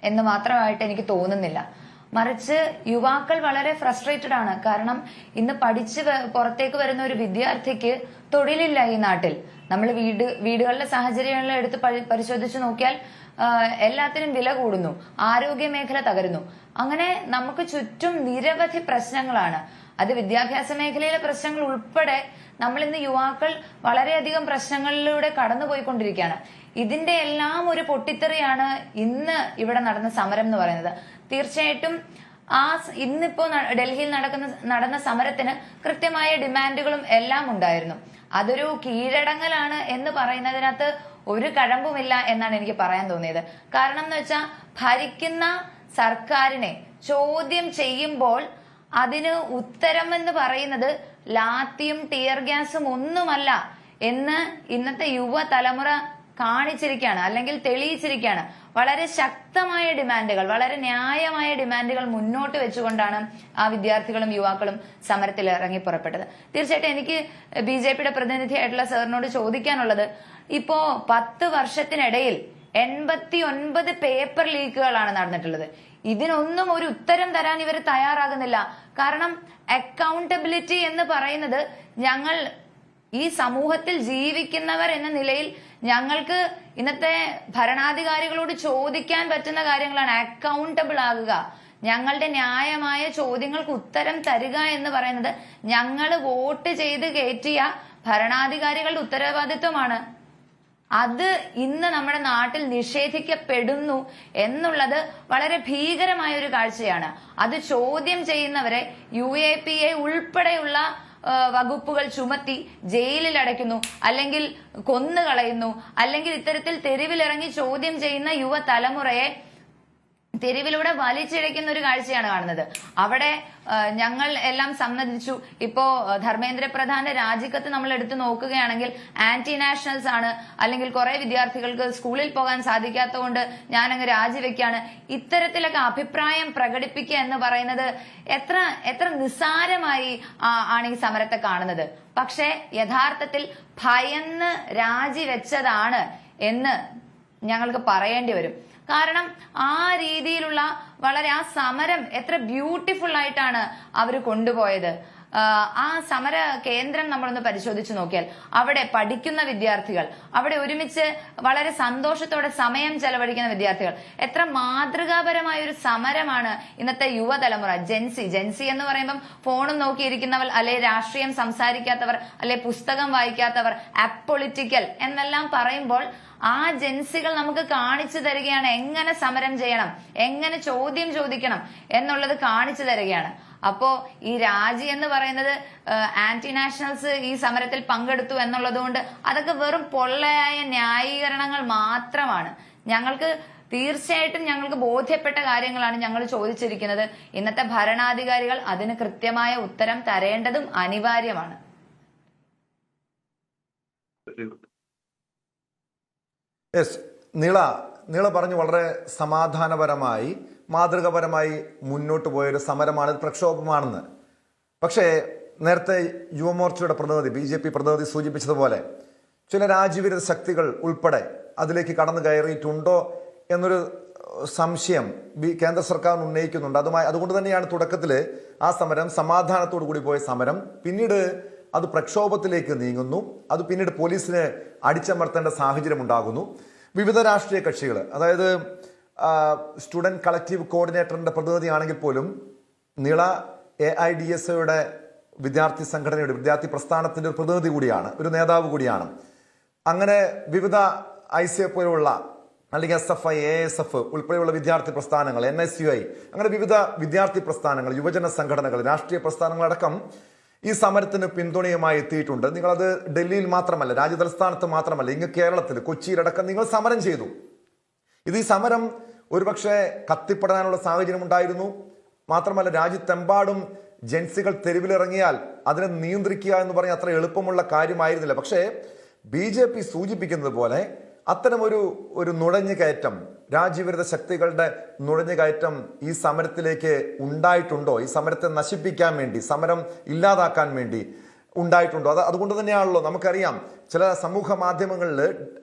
എന്ന് മാത്രമായിട്ട് എനിക്ക് തോന്നുന്നില്ല. മറിച്ച് യുവാക്കൾ വളരെ ഫ്രസ്ട്രേറ്റഡ് ആണ്. കാരണം ഇന്ന് പഠിച്ച് പുറത്തേക്ക് വരുന്ന ഒരു വിദ്യാർത്ഥിക്ക് തൊഴിലില്ല ഈ നാട്ടിൽ. നമ്മൾ വീടുകളിലെ സാഹചര്യങ്ങളെ എടുത്ത് പരിശോധിച്ച് നോക്കിയാൽ എല്ലാത്തിനും വില കൂടുന്നു, ആരോഗ്യ മേഖല തകരുന്നു. അങ്ങനെ നമുക്ക് ചുറ്റും നിരവധി പ്രശ്നങ്ങളാണ്. അത് വിദ്യാഭ്യാസ മേഖലയിലെ പ്രശ്നങ്ങൾ ഉൾപ്പെടെ നമ്മൾ ഇന്ന് യുവാക്കൾ വളരെയധികം പ്രശ്നങ്ങളിലൂടെ കടന്നുപോയിക്കൊണ്ടിരിക്കുകയാണ്. ഇതിന്റെ എല്ലാം ഒരു പൊട്ടിത്തെറിയാണ് ഇന്ന് ഇവിടെ നടന്ന സമരം എന്ന് പറയുന്നത്. തീർച്ചയായിട്ടും ഇന്നിപ്പോ ഡൽഹിയിൽ നടന്ന സമരത്തിന് കൃത്യമായ ഡിമാൻഡുകളും എല്ലാം ഉണ്ടായിരുന്നു. അതൊരു കീഴടങ്ങലാണ് എന്ന് പറയുന്നതിനകത്ത് ഒരു കഴമ്പുമില്ല എന്നാണ് എനിക്ക് പറയാൻ തോന്നിയത്. കാരണം എന്ന് വെച്ചാൽ ഭരിക്കുന്ന സർക്കാരിനെ ചോദ്യം ചെയ്യുമ്പോൾ അതിന് ഉത്തരം എന്ന് പറയുന്നത് ലാത്തിയും ടിയർ ഗ്യാസും ഒന്നുമല്ല എന്ന് ഇന്നത്തെ യുവതലമുറ കാണിച്ചിരിക്കുകയാണ്, അല്ലെങ്കിൽ തെളിയിച്ചിരിക്കുകയാണ്. വളരെ ശക്തമായ ഡിമാൻഡുകൾ, വളരെ ന്യായമായ ഡിമാൻഡുകൾ മുന്നോട്ട് വെച്ചുകൊണ്ടാണ് ആ വിദ്യാർത്ഥികളും യുവാക്കളും സമരത്തിൽ ഇറങ്ങി പുറപ്പെട്ടത്. തീർച്ചയായിട്ടും എനിക്ക് BJPയുടെ പ്രതിനിധിയായിട്ടുള്ള സാറിനോട് ചോദിക്കാനുള്ളത്, ഇപ്പോ 10 വർഷത്തിനിടയിൽ 89 പേപ്പർ ലീക്കുകളാണ് നടന്നിട്ടുള്ളത്. ഇതിനൊന്നും ഒരു ഉത്തരം തരാൻ ഇവർ തയ്യാറാകുന്നില്ല. കാരണം അക്കൗണ്ടബിലിറ്റി എന്ന് പറയുന്നത് ഞങ്ങൾ ഈ സമൂഹത്തിൽ ജീവിക്കുന്നവർ എന്ന നിലയിൽ ഞങ്ങൾക്ക് ഇന്നത്തെ ഭരണാധികാരികളോട് ചോദിക്കാൻ പറ്റുന്ന കാര്യങ്ങളാണ്. അക്കൗണ്ടബിൾ ആകുക, ഞങ്ങളുടെ ന്യായമായ ചോദ്യങ്ങൾക്ക് ഉത്തരം തരിക എന്ന് പറയുന്നത് ഞങ്ങൾ വോട്ട് ചെയ്ത് കയറ്റിയ ഭരണാധികാരികളുടെ ഉത്തരവാദിത്വമാണ്. അത് ഇന്ന് നമ്മുടെ നാട്ടിൽ നിഷേധിക്കപ്പെടുന്നു എന്നുള്ളത് വളരെ ഭീകരമായ ഒരു കാഴ്ചയാണ്. അത് ചോദ്യം ചെയ്യുന്നവരെ UAPA ഉൾപ്പെടെയുള്ള വകുപ്പുകൾ ചുമത്തി ജയിലിൽ അടയ്ക്കുന്നു, അല്ലെങ്കിൽ കൊന്നുകളയുന്നു, അല്ലെങ്കിൽ ഇത്തരത്തിൽ തെരുവിലിറങ്ങി ചോദ്യം ചെയ്യുന്ന യുവതലമുറയെ തെരുവിലൂടെ വലിച്ചിഴയ്ക്കുന്ന ഒരു കാഴ്ചയാണ് കാണുന്നത്. അവിടെ ഞങ്ങൾ എല്ലാം സമ്മതിച്ചു. ഇപ്പോ ധർമ്മേന്ദ്ര പ്രധാന്റെ രാജിക്കത്ത് നമ്മൾ എടുത്തു നോക്കുകയാണെങ്കിൽ ആന്റി നാഷണൽസ് ആണ്, അല്ലെങ്കിൽ കുറെ വിദ്യാർത്ഥികൾക്ക് സ്കൂളിൽ പോകാൻ സാധിക്കാത്തതുകൊണ്ട് ഞാനങ്ങ് രാജിവെക്കാണ്, ഇത്തരത്തിലൊക്കെ അഭിപ്രായം പ്രകടിപ്പിക്കുക എന്ന് പറയുന്നത് എത്ര നിസ്സാരമായി ആണ് ഈ സമരത്തെ കാണുന്നത്. പക്ഷെ യഥാർത്ഥത്തിൽ ഭയന്ന് രാജിവെച്ചതാണ് എന്ന് ഞങ്ങൾക്ക് പറയേണ്ടി വരും. കാരണം ആ രീതിയിലുള്ള ആ സമരം എത്ര ബ്യൂട്ടിഫുൾ ആയിട്ടാണ് അവർ കൊണ്ടുപോയത്. ആ സമര കേന്ദ്രം നമ്മളൊന്ന് പരിശോധിച്ചു നോക്കിയാൽ അവിടെ പഠിക്കുന്ന വിദ്യാർത്ഥികൾ, അവിടെ ഒരുമിച്ച് വളരെ സന്തോഷത്തോടെ സമയം ചെലവഴിക്കുന്ന വിദ്യാർത്ഥികൾ, എത്ര മാതൃകാപരമായ ഒരു സമരമാണ് ഇന്നത്തെ യുവതലമുറ. ജെൻസി എന്ന് പറയുമ്പം ഫോണും നോക്കിയിരിക്കുന്നവർ, അല്ലെ രാഷ്ട്രീയം സംസാരിക്കാത്തവർ, അല്ലെ പുസ്തകം വായിക്കാത്തവർ, അപ്പൊളിറ്റിക്കൽ എന്നെല്ലാം പറയുമ്പോൾ ആ ജെൻസികൾ നമുക്ക് കാണിച്ചു തരികയാണ് എങ്ങനെ സമരം ചെയ്യണം, എങ്ങനെ ചോദ്യം ചോദിക്കണം എന്നുള്ളത് കാണിച്ചു തരികയാണ്. അപ്പോ ഈ രാജി എന്ന് പറയുന്നത് ആന്റി നാഷണൽസ് ഈ സമരത്തിൽ പങ്കെടുത്തു എന്നുള്ളത് കൊണ്ട് അതൊക്കെ വെറും പൊള്ളയായ ന്യായീകരണങ്ങൾ മാത്രമാണ്. തീർച്ചയായിട്ടും ഞങ്ങൾക്ക് ബോധ്യപ്പെട്ട കാര്യങ്ങളാണ് ഞങ്ങൾ ചോദിച്ചിരിക്കുന്നത്. ഇന്നത്തെ ഭരണാധികാരികൾ അതിന് കൃത്യമായ ഉത്തരം തരേണ്ടതും അനിവാര്യമാണ്. യെസ്, നീള പറഞ്ഞു വളരെ സമാധാനപരമായി മാതൃകാപരമായി മുന്നോട്ട് പോയൊരു സമരമാണ്, പ്രക്ഷോഭമാണെന്ന്. പക്ഷേ നേരത്തെ യുവമോർച്ചയുടെ പ്രതിനിധി, BJP പ്രതിനിധി സൂചിപ്പിച്ചതുപോലെ ചില രാജ്യവിരുദ്ധ ശക്തികൾ ഉൾപ്പെടെ അതിലേക്ക് കടന്നു കയറിയിട്ടുണ്ടോ എന്നൊരു സംശയം കേന്ദ്ര സർക്കാർ ഉന്നയിക്കുന്നുണ്ട്. അതുകൊണ്ട് തന്നെയാണ് തുടക്കത്തിൽ ആ സമരം സമാധാനത്തോടു കൂടി പോയ സമരം പിന്നീട് അത് പ്രക്ഷോഭത്തിലേക്ക് നീങ്ങുന്നു. അത് പിന്നീട് പോലീസിന് അടിച്ചമർത്തേണ്ട സാഹചര്യം ഉണ്ടാകുന്നു. വിവിധ രാഷ്ട്രീയ കക്ഷികൾ, അതായത് സ്റ്റുഡൻറ് കളക്റ്റീവ് കോർഡിനേറ്ററിന്റെ പ്രതിനിധിയാണെങ്കിൽ പോലും നീള AIDSOയുടെ വിദ്യാർത്ഥി സംഘടനയുടെ, വിദ്യാർത്ഥി പ്രസ്ഥാനത്തിന്റെ ഒരു പ്രതിനിധി കൂടിയാണ്, ഒരു നേതാവ് കൂടിയാണ്. അങ്ങനെ വിവിധ ICF പോലുള്ള അല്ലെങ്കിൽ SFI, ASF ഉൾപ്പെടെയുള്ള വിദ്യാർത്ഥി പ്രസ്ഥാനങ്ങൾ, NSUI, അങ്ങനെ വിവിധ വിദ്യാർത്ഥി പ്രസ്ഥാനങ്ങൾ, യുവജന സംഘടനകൾ, രാഷ്ട്രീയ പ്രസ്ഥാനങ്ങളടക്കം ഈ സമരത്തിന് പിന്തുണയുമായി എത്തിയിട്ടുണ്ട്. നിങ്ങളത് ഡൽഹിയിൽ മാത്രമല്ല, രാജ്യതലസ്ഥാനത്ത് മാത്രമല്ല, ഇങ്ങ് കേരളത്തിൽ കൊച്ചിയിലടക്കം നിങ്ങൾ സമരം ചെയ്തു. ഈ സമരം ഒരുപക്ഷെ കത്തിപ്പെടാനുള്ള സാഹചര്യം ഉണ്ടായിരുന്നു. മാത്രമല്ല രാജ്യത്തെമ്പാടും ജൻസികൾ തെരുവിലിറങ്ങിയാൽ അതിനെ നിയന്ത്രിക്കുക എന്ന് പറഞ്ഞാൽ അത്ര എളുപ്പമുള്ള കാര്യമായിരുന്നില്ല. പക്ഷേ BJP സൂചിപ്പിക്കുന്നത് പോലെ അത്തരമൊരു നുഴഞ്ഞുകയറ്റം, രാജ്യവിരുദ്ധ ശക്തികളുടെ നുഴഞ്ഞുകയറ്റം ഈ സമരത്തിലേക്ക് ഉണ്ടായിട്ടുണ്ടോ? ഈ സമരത്തെ നശിപ്പിക്കാൻ വേണ്ടി, സമരം ഇല്ലാതാക്കാൻ വേണ്ടി ഉണ്ടായിട്ടുണ്ടോ? അതുകൊണ്ട് തന്നെയാണല്ലോ നമുക്കറിയാം ചില സമൂഹ മാധ്യമങ്ങളിൽ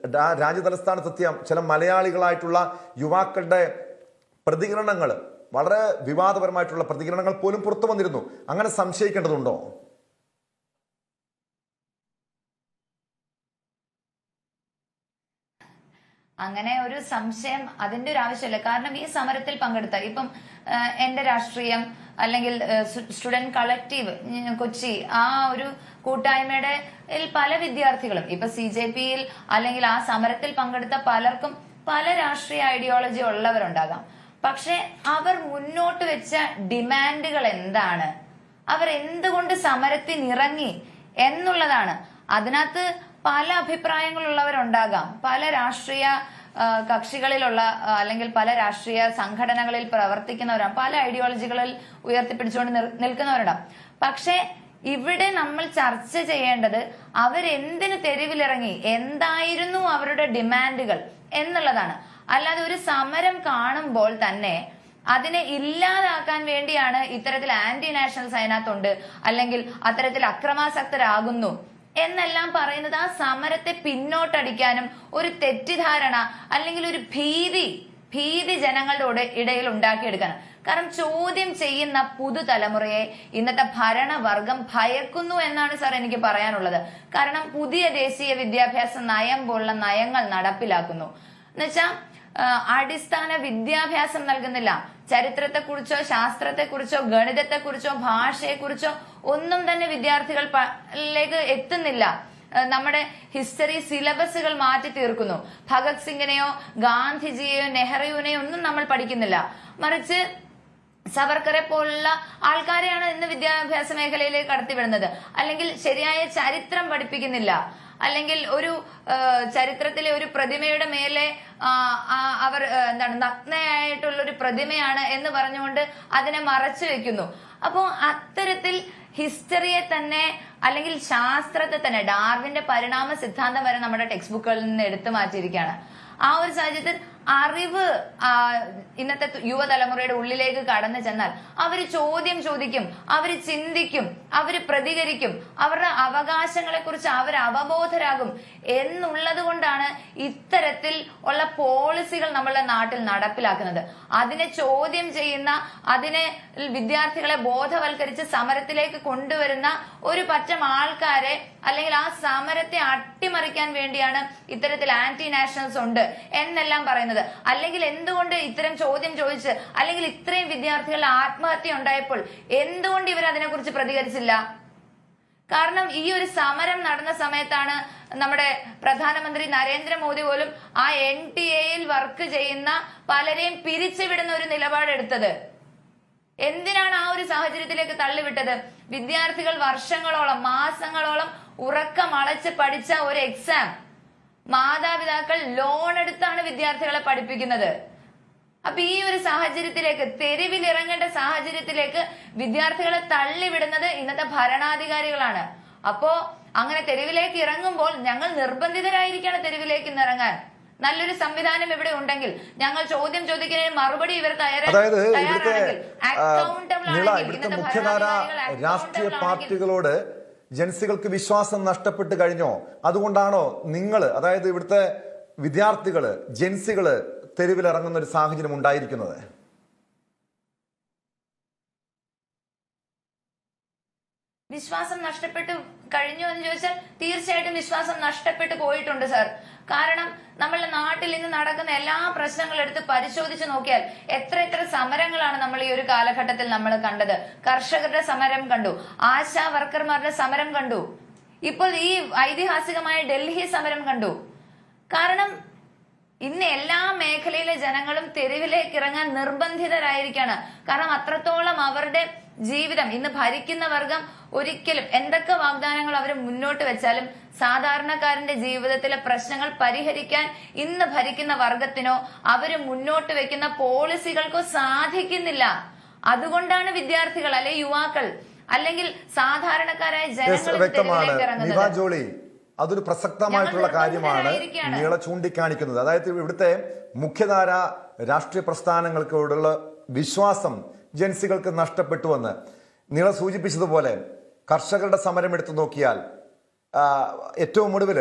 രാജ്യതലസ്ഥാനത്തെത്തിയ ചില മലയാളികളായിട്ടുള്ള യുവാക്കളുടെ പ്രതികരണങ്ങൾ, വളരെ വിവാദപരമായിട്ടുള്ള പ്രതികരണങ്ങൾ പോലും പുറത്തു വന്നിരുന്നു. അങ്ങനെ സംശയിക്കേണ്ടതുണ്ടോ? അങ്ങനെ ഒരു സംശയം അതിന്റെ ഒരു ആവശ്യമില്ല. കാരണം ഈ സമരത്തിൽ പങ്കെടുത്ത, ഇപ്പം എന്റെ രാഷ്ട്രീയം അല്ലെങ്കിൽ സ്റ്റുഡന്റ് കളക്റ്റീവ് കൊച്ചി, ആ ഒരു കൂട്ടായ്മയുടെ പല വിദ്യാർത്ഥികളും ഇപ്പൊ CJPയിൽ അല്ലെങ്കിൽ ആ സമരത്തിൽ പങ്കെടുത്ത പലർക്കും പല രാഷ്ട്രീയ ഐഡിയോളജി ഉള്ളവരുണ്ടാകാം. പക്ഷെ അവർ മുന്നോട്ട് വെച്ച ഡിമാൻഡുകൾ എന്താണ്, അവർ എന്തുകൊണ്ട് സമരത്തിനിറങ്ങി എന്നുള്ളതാണ്. അതിനകത്ത് പല അഭിപ്രായങ്ങളുള്ളവരുണ്ടാകാം, പല രാഷ്ട്രീയ കക്ഷികളിലുള്ള അല്ലെങ്കിൽ പല രാഷ്ട്രീയ സംഘടനകളിൽ പ്രവർത്തിക്കുന്നവരാണ്, പല ഐഡിയോളജികളിൽ ഉയർത്തിപ്പിടിച്ചുകൊണ്ട് നിൽക്കുന്നവരുണ്ടാവും. പക്ഷെ ഇവിടെ നമ്മൾ ചർച്ച ചെയ്യേണ്ടത് അവരെന്തിനു തെരുവിലിറങ്ങി, എന്തായിരുന്നു അവരുടെ ഡിമാൻഡുകൾ എന്നുള്ളതാണ്. അല്ലാതെ ഒരു സമരം കാണുമ്പോൾ തന്നെ അതിനെ ഇല്ലാതാക്കാൻ വേണ്ടിയാണ് ഇത്തരത്തിൽ ആന്റി നാഷണൽസ് അതിനകത്തുണ്ട്, അല്ലെങ്കിൽ അത്തരത്തിൽ അക്രമാസക്തരാകുന്നു എന്നെല്ലാം പറയുന്നത് ആ സമരത്തെ പിന്നോട്ടടിക്കാനും ഒരു തെറ്റിദ്ധാരണ അല്ലെങ്കിൽ ഒരു ഭീതി ജനങ്ങളുടെ ഇടയിൽ ഉണ്ടാക്കിയെടുക്കാനും. കാരണം ചോദ്യം ചെയ്യുന്ന പുതുതലമുറയെ ഇന്നത്തെ ഭരണവർഗം ഭയക്കുന്നു എന്നാണ് സാർ എനിക്ക് പറയാനുള്ളത്. കാരണം പുതിയ ദേശീയ വിദ്യാഭ്യാസ നയം പോലുള്ള നയങ്ങൾ നടപ്പിലാക്കുന്നു. എന്നുവെച്ചാൽ അടിസ്ഥാന വിദ്യാഭ്യാസം നൽകുന്നില്ല. ചരിത്രത്തെക്കുറിച്ചോ ശാസ്ത്രത്തെക്കുറിച്ചോ ഗണിതത്തെക്കുറിച്ചോ ഭാഷയെക്കുറിച്ചോ ഒന്നും തന്നെ വിദ്യാർത്ഥികളിലേക്ക് എത്തുന്നില്ല. നമ്മുടെ ഹിസ്റ്ററി സിലബസുകൾ മാറ്റി തീർക്കുന്നു. ഭഗത് സിംഗിനെയോ ഗാന്ധിജിയെയോ നെഹ്റുവിനെയോ ഒന്നും നമ്മൾ പഠിക്കുന്നില്ല. മറിച്ച് സവർക്കറെ പോലുള്ള ആൾക്കാരെയാണ് ഇന്ന് വിദ്യാഭ്യാസ മേഖലയിലേക്ക് കടത്തിവിടുന്നത്. അല്ലെങ്കിൽ ശരിയായ ചരിത്രം പഠിപ്പിക്കുന്നില്ല. അല്ലെങ്കിൽ ഒരു ചരിത്രത്തിലെ ഒരു പ്രതിമയുടെ മേലെ അവർ നഗ്നയായിട്ടുള്ള ഒരു പ്രതിമയാണ് എന്ന് പറഞ്ഞുകൊണ്ട് അതിനെ മറച്ചു വെക്കുന്നു. അപ്പോ അത്തരത്തിൽ ഹിസ്റ്ററിയെ തന്നെ അല്ലെങ്കിൽ ശാസ്ത്രത്തെ തന്നെ, ഡാർവിന്റെ പരിണാമ സിദ്ധാന്തം വരെ നമ്മുടെ ടെക്സ്റ്റ് ബുക്കുകളിൽ നിന്ന് എടുത്തു മാറ്റിയിരിക്കുകയാണ്. ആ ഒരു സാഹചര്യത്തിൽ അറിവ് ഇന്നത്തെ യുവതലമുറയുടെ ഉള്ളിലേക്ക് കടന്നു ചെന്നാൽ അവര് ചോദ്യം ചോദിക്കും, അവര് ചിന്തിക്കും, അവര് പ്രതികരിക്കും, അവരുടെ അവകാശങ്ങളെ കുറിച്ച് അവർ അവബോധരാകും എന്നുള്ളത് കൊണ്ടാണ് ഇത്തരത്തിൽ ഉള്ള പോളിസികൾ നമ്മളുടെ നാട്ടിൽ നടപ്പിലാക്കുന്നത്. അതിനെ ചോദ്യം ചെയ്യുന്ന, അതിനെ വിദ്യാർത്ഥികളെ ബോധവൽക്കരിച്ച് സമരത്തിലേക്ക് കൊണ്ടുവരുന്ന ഒരു പറ്റം ആൾക്കാരെ അല്ലെങ്കിൽ ആ സമരത്തെ അട്ടിമറിക്കാൻ വേണ്ടിയാണ് ഇത്തരത്തിൽ ആന്റി നാഷണൽസ് ഉണ്ട് എന്നെല്ലാം പറയുന്നത്. അല്ലെങ്കിൽ എന്തുകൊണ്ട് ഇത്തരം ചോദ്യം ചോദിച്ച് അല്ലെങ്കിൽ ഇത്രയും വിദ്യാർത്ഥികളുടെ ആത്മഹത്യ ഉണ്ടായപ്പോൾ എന്തുകൊണ്ട് ഇവർ അതിനെക്കുറിച്ച് പ്രതികരിച്ചില്ല? കാരണം ഈ ഒരു സമരം നടന്ന സമയത്താണ് നമ്മുടെ പ്രധാനമന്ത്രി നരേന്ദ്രമോദി പോലും ആ NTA-യിൽ വർക്ക് ചെയ്യുന്ന പലരെയും പിരിച്ചുവിടുന്ന ഒരു നിലപാടെടുത്തത്. എന്തിനാണ് ആ ഒരു സാഹചര്യത്തിലേക്ക് തള്ളിവിട്ടത്? വിദ്യാർത്ഥികൾ വർഷങ്ങളോളം, മാസങ്ങളോളം ഉറക്കമളച്ച് പഠിച്ച ഒരു എക്സാം മാതാപിതാക്കൾ ലോൺ എടുത്താണ് വിദ്യാർത്ഥികളെ പഠിപ്പിക്കുന്നത്. അപ്പൊ ഈ ഒരു സാഹചര്യത്തിലേക്ക്, തെരുവിലിറങ്ങേണ്ട സാഹചര്യത്തിലേക്ക് വിദ്യാർത്ഥികളെ തള്ളിവിടുന്നത് ഇന്നത്തെ ഭരണാധികാരികളാണ്. അപ്പോ അങ്ങനെ തെരുവിലേക്ക് ഇറങ്ങുമ്പോൾ ഞങ്ങൾ നിർബന്ധിതരായിരിക്കാണ് തെരുവിലേക്ക് ഇറങ്ങാൻ. നല്ലൊരു സംവിധാനം ഇവിടെ ഉണ്ടെങ്കിൽ ഞങ്ങൾ ചോദ്യം ചോദിക്കുന്നതിന് മറുപടി ഇവർ ഇവിടുത്തെ മുഖ്യധാര രാഷ്ട്രീയ പാർട്ടികളോട് ജൻസികൾക്ക് വിശ്വാസം നഷ്ടപ്പെട്ട് കഴിഞ്ഞോ? അതുകൊണ്ടാണോ നിങ്ങൾ, അതായത് ഇവിടുത്തെ വിദ്യാർത്ഥികള്, ജൻസികള് തെരുവിലിറങ്ങുന്ന ഒരു സാഹചര്യം ഉണ്ടായിരിക്കുന്നത്? വിശ്വാസം നഷ്ടപ്പെട്ടു കഴിഞ്ഞു എന്ന് ചോദിച്ചാൽ തീർച്ചയായിട്ടും വിശ്വാസം നഷ്ടപ്പെട്ടു പോയിട്ടുണ്ട് സർ. കാരണം നമ്മളുടെ നാട്ടിൽ ഇന്ന് നടക്കുന്ന എല്ലാ പ്രശ്നങ്ങളും എടുത്ത് പരിശോധിച്ച് നോക്കിയാൽ എത്ര സമരങ്ങളാണ് നമ്മൾ ഈ ഒരു കാലഘട്ടത്തിൽ നമ്മൾ കണ്ടത്. കർഷകരുടെ സമരം കണ്ടു, ആശാ വർക്കർമാരുടെ സമരം കണ്ടു, ഇപ്പോൾ ഈ ഐതിഹാസികമായ ഡൽഹി സമരം കണ്ടു. കാരണം ഇന്ന് എല്ലാ മേഖലയിലെ ജനങ്ങളും തെരുവിലേക്ക് ഇറങ്ങാൻ നിർബന്ധിതരായിരിക്കാണ്. കാരണം അത്രത്തോളം അവരുടെ ജീവിതം, ഇന്ന് ഭരിക്കുന്ന വർഗം ഒരിക്കലും എന്തൊക്കെ വാഗ്ദാനങ്ങൾ അവർ മുന്നോട്ട് വെച്ചാലും സാധാരണക്കാരന്റെ ജീവിതത്തിലെ പ്രശ്നങ്ങൾ പരിഹരിക്കാൻ ഇന്ന് ഭരിക്കുന്ന വർഗത്തിനോ അവര് മുന്നോട്ട് വെക്കുന്ന പോളിസികൾക്കോ സാധിക്കുന്നില്ല. അതുകൊണ്ടാണ് വിദ്യാർത്ഥികൾ അല്ലെങ്കിൽ യുവാക്കൾ അല്ലെങ്കിൽ സാധാരണക്കാരായ ജനങ്ങൾ തെരുവിലേക്ക് ഇറങ്ങുന്നത്. അതൊരു പ്രസക്തമായിട്ടുള്ള കാര്യമാണ് നീള ചൂണ്ടിക്കാണിക്കുന്നത്. അതായത് ഇവിടുത്തെ മുഖ്യധാര രാഷ്ട്രീയ പ്രസ്ഥാനങ്ങൾക്കോടുള്ള വിശ്വാസം ജൻസികൾക്ക് നഷ്ടപ്പെട്ടുവെന്ന് നീള സൂചിപ്പിച്ചതുപോലെ കർഷകരുടെ സമരം എടുത്തു നോക്കിയാൽ, ഏറ്റവും ഒടുവിൽ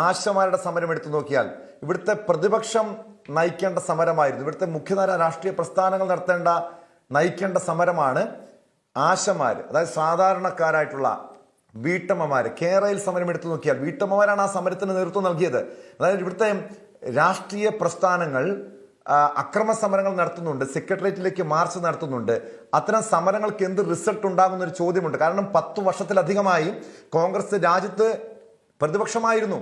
ആശമാരുടെ സമരം എടുത്തു നോക്കിയാൽ ഇവിടുത്തെ പ്രതിപക്ഷം നയിക്കേണ്ട സമരമായിരുന്നു. ഇവിടുത്തെ മുഖ്യധാര രാഷ്ട്രീയ പ്രസ്ഥാനങ്ങൾ നയിക്കേണ്ട സമരമാണ് ആശമാര്, അതായത് സാധാരണക്കാരായിട്ടുള്ള വീട്ടമ്മമാര്. കേരളയിൽ സമരം എടുത്തു നോക്കിയാൽ വീട്ടമ്മമാരാണ് ആ സമരത്തിന് നേതൃത്വം നൽകിയത്. അതായത് ഇവിടുത്തെ രാഷ്ട്രീയ പ്രസ്ഥാനങ്ങൾ അക്രമ സമരങ്ങൾ നടത്തുന്നുണ്ട്, സെക്രട്ടേറിയറ്റിലേക്ക് മാർച്ച് നടത്തുന്നുണ്ട്. അത്തരം സമരങ്ങൾക്ക് എന്ത് റിസൾട്ട് ഉണ്ടാകുന്ന ഒരു ചോദ്യമുണ്ട്. കാരണം 10 വർഷത്തിലധികമായി കോൺഗ്രസ് രാജ്യത്ത് പ്രതിപക്ഷമായിരുന്നു,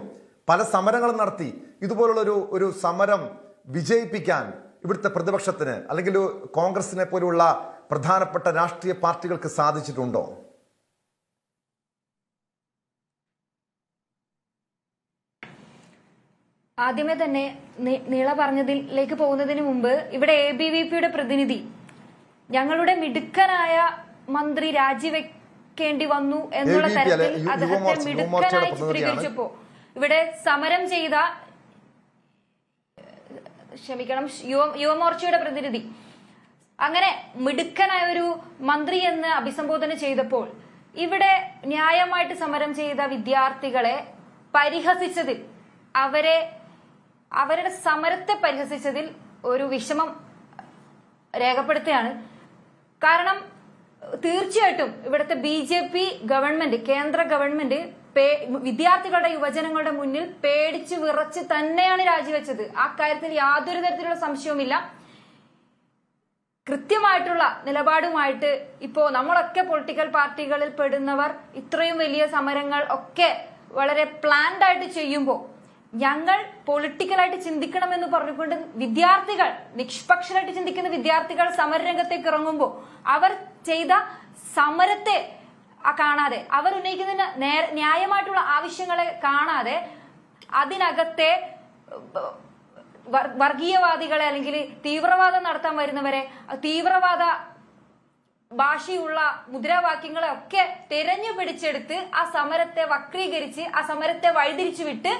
പല സമരങ്ങളും നടത്തി. ഇതുപോലുള്ള ഒരു സമരം വിജയിപ്പിക്കാൻ ഇവിടുത്തെ പ്രതിപക്ഷത്തിന് അല്ലെങ്കിൽ കോൺഗ്രസിനെ പോലുള്ള പ്രധാനപ്പെട്ട രാഷ്ട്രീയ പാർട്ടികൾക്ക് സാധിച്ചിട്ടുണ്ടോ? ആദ്യമേ തന്നെ നീള പറഞ്ഞതിലേക്ക് പോകുന്നതിന് മുമ്പ് ഇവിടെ ABVP-യുടെ പ്രതിനിധി ഞങ്ങളുടെ മിടുക്കനായ മന്ത്രി രാജിവെക്കേണ്ടി വന്നു എന്നുള്ള തരത്തിൽ അദ്ദേഹത്തെ മിടുക്കനായി ചിത്രീകരിച്ചപ്പോ ഇവിടെ സമരം ചെയ്ത യുവമോർച്ചയുടെ പ്രതിനിധി അങ്ങനെ മിടുക്കനായ ഒരു മന്ത്രി എന്ന് അഭിസംബോധന ചെയ്തപ്പോൾ ഇവിടെ ന്യായമായിട്ട് സമരം ചെയ്ത വിദ്യാർത്ഥികളെ പരിഹസിച്ചതിൽ, അവരുടെ സമരത്തെ പരിഹസിച്ചതിൽ ഒരു വിഷമം രേഖപ്പെടുത്തുകയാണ്. കാരണം തീർച്ചയായിട്ടും ഇവിടുത്തെ BJP ഗവൺമെന്റ്, കേന്ദ്ര ഗവൺമെന്റ് വിദ്യാർത്ഥികളുടെ, യുവജനങ്ങളുടെ മുന്നിൽ പേടിച്ചു വിറച്ച് തന്നെയാണ് രാജിവെച്ചത്. ആ കാര്യത്തിൽ യാതൊരു തരത്തിലുള്ള സംശയവുമില്ല. കൃത്യമായിട്ടുള്ള നിലപാടുമായിട്ട് ഇപ്പോ നമ്മളൊക്കെ പൊളിറ്റിക്കൽ പാർട്ടികളിൽ പെടുന്നവർ ഇത്രയും വലിയ സമരങ്ങൾ ഒക്കെ വളരെ പ്ലാൻഡ് ആയിട്ട് ചെയ്യുമ്പോൾ ഞങ്ങൾ പൊളിറ്റിക്കലായിട്ട് ചിന്തിക്കണമെന്ന് പറഞ്ഞുകൊണ്ട് വിദ്യാർത്ഥികൾ, നിഷ്പക്ഷരായിട്ട് ചിന്തിക്കുന്ന വിദ്യാർത്ഥികൾ സമരരംഗത്തേക്ക് ഇറങ്ങുമ്പോൾ അവർ ചെയ്ത സമരത്തെ കാണാതെ, അവർ ഉന്നയിക്കുന്ന ന്യായമായിട്ടുള്ള ആവശ്യങ്ങളെ കാണാതെ അതിനകത്തെ വർഗീയവാദികളെ അല്ലെങ്കിൽ തീവ്രവാദം നടത്താൻ വരുന്നവരെ, തീവ്രവാദ ഭാഷയുള്ള മുദ്രാവാക്യങ്ങളെ ഒക്കെ തെരഞ്ഞു പിടിച്ചെടുത്ത് ആ സമരത്തെ വക്രീകരിച്ച് ആ സമരത്തെ വഴിതിരിച്ചു വിട്ട്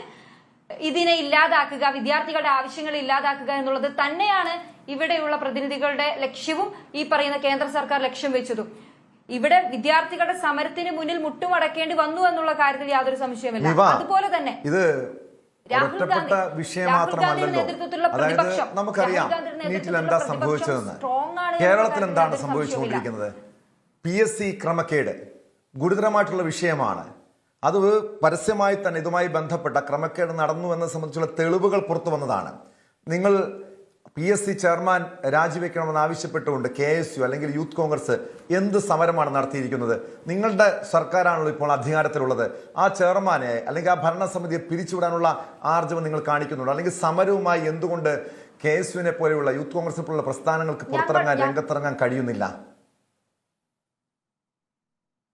ഇതിനെ ഇല്ലാതാക്കുക, വിദ്യാർത്ഥികളുടെ ആവശ്യങ്ങൾ ഇല്ലാതാക്കുക എന്നുള്ളത് തന്നെയാണ് ഇവിടെയുള്ള പ്രതിനിധികളുടെ ലക്ഷ്യവും ഈ പറയുന്ന കേന്ദ്ര സർക്കാർ ലക്ഷ്യം വെച്ചതും. ഇവിടെ വിദ്യാർത്ഥികളുടെ സമരത്തിന് മുന്നിൽ മുട്ടുമടക്കേണ്ടി വന്നു എന്നുള്ള കാര്യത്തിൽ യാതൊരു സംശയമില്ല. അതുപോലെ തന്നെ ഇത് ഒറ്റപ്പെട്ട വിഷയം മാത്രമല്ലല്ലോ. അതായത് നമുക്കറിയാം നീറ്റിൽ എന്താ സംഭവിച്ചതെന്ന്, കേരളത്തിൽ എന്താണ് സംഭവിച്ചുകൊണ്ടിരിക്കുന്നത്. PSC ക്രമക്കേട് ഗുരുതരമായിട്ടുള്ള വിഷയമാണ്. അത് പരസ്യമായി തന്നെ ഇതുമായി ബന്ധപ്പെട്ട ക്രമക്കേട് നടന്നു എന്നത് സംബന്ധിച്ചുള്ള തെളിവുകൾ പുറത്തു വന്നതാണ്. നിങ്ങൾ PSC ചെയർമാൻ രാജിവെക്കണമെന്ന് ആവശ്യപ്പെട്ടുകൊണ്ട് KSU അല്ലെങ്കിൽ യൂത്ത് കോൺഗ്രസ് എന്ത് സമരമാണ് നടത്തിയിരിക്കുന്നത്? നിങ്ങളുടെ സർക്കാരാണല്ലോ ഇപ്പോൾ അധികാരത്തിലുള്ളത്. ആ ചെയർമാനെ അല്ലെങ്കിൽ ആ ഭരണസമിതിയെ പിരിച്ചുവിടാനുള്ള ആർജവം നിങ്ങൾ കാണിക്കുന്നുണ്ടോ? അല്ലെങ്കിൽ സമരവുമായി എന്തുകൊണ്ട് KSUവിനെ പോലെയുള്ള യൂത്ത് കോൺഗ്രസിനെ പോലുള്ള പ്രസ്ഥാനങ്ങൾക്ക് പുറത്തിറങ്ങാൻ രംഗത്തിറങ്ങാൻ കഴിയുന്നില്ല?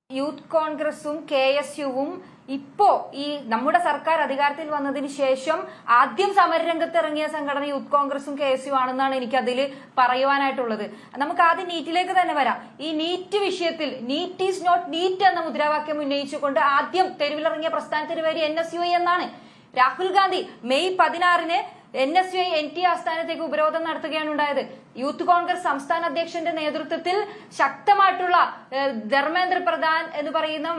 യൂത്ത് കോൺഗ്രസും KSUവും ഇപ്പോ ഈ നമ്മുടെ സർക്കാർ അധികാരത്തിൽ വന്നതിന് ശേഷം ആദ്യം സമരരംഗത്ത് ഇറങ്ങിയ സംഘടന യൂത്ത് കോൺഗ്രസും KSU ആണെന്നാണ് എനിക്ക് അതിൽ പറയുവാനായിട്ടുള്ളത്. നമുക്ക് ആദ്യം നീറ്റിലേക്ക് തന്നെ വരാം. ഈ നീറ്റ് വിഷയത്തിൽ നീറ്റ് ഈസ് നോട്ട് നീറ്റ് എന്ന മുദ്രാവാക്യം ഉന്നയിച്ചുകൊണ്ട് ആദ്യം തെരുവിലിറങ്ങിയ പ്രസ്ഥാനത്തിന് പേര് NSUI എന്നാണ്. രാഹുൽ ഗാന്ധി മെയ് 16-ന് NSUI NT ആസ്ഥാനത്തേക്ക് ഉപരോധം നടത്തുകയാണ് ഉണ്ടായത്. യൂത്ത് കോൺഗ്രസ് സംസ്ഥാന അധ്യക്ഷന്റെ നേതൃത്വത്തിൽ ശക്തമായിട്ടുള്ള ധർമ്മേന്ദ്ര പ്രധാൻ എന്ന് പറയുന്ന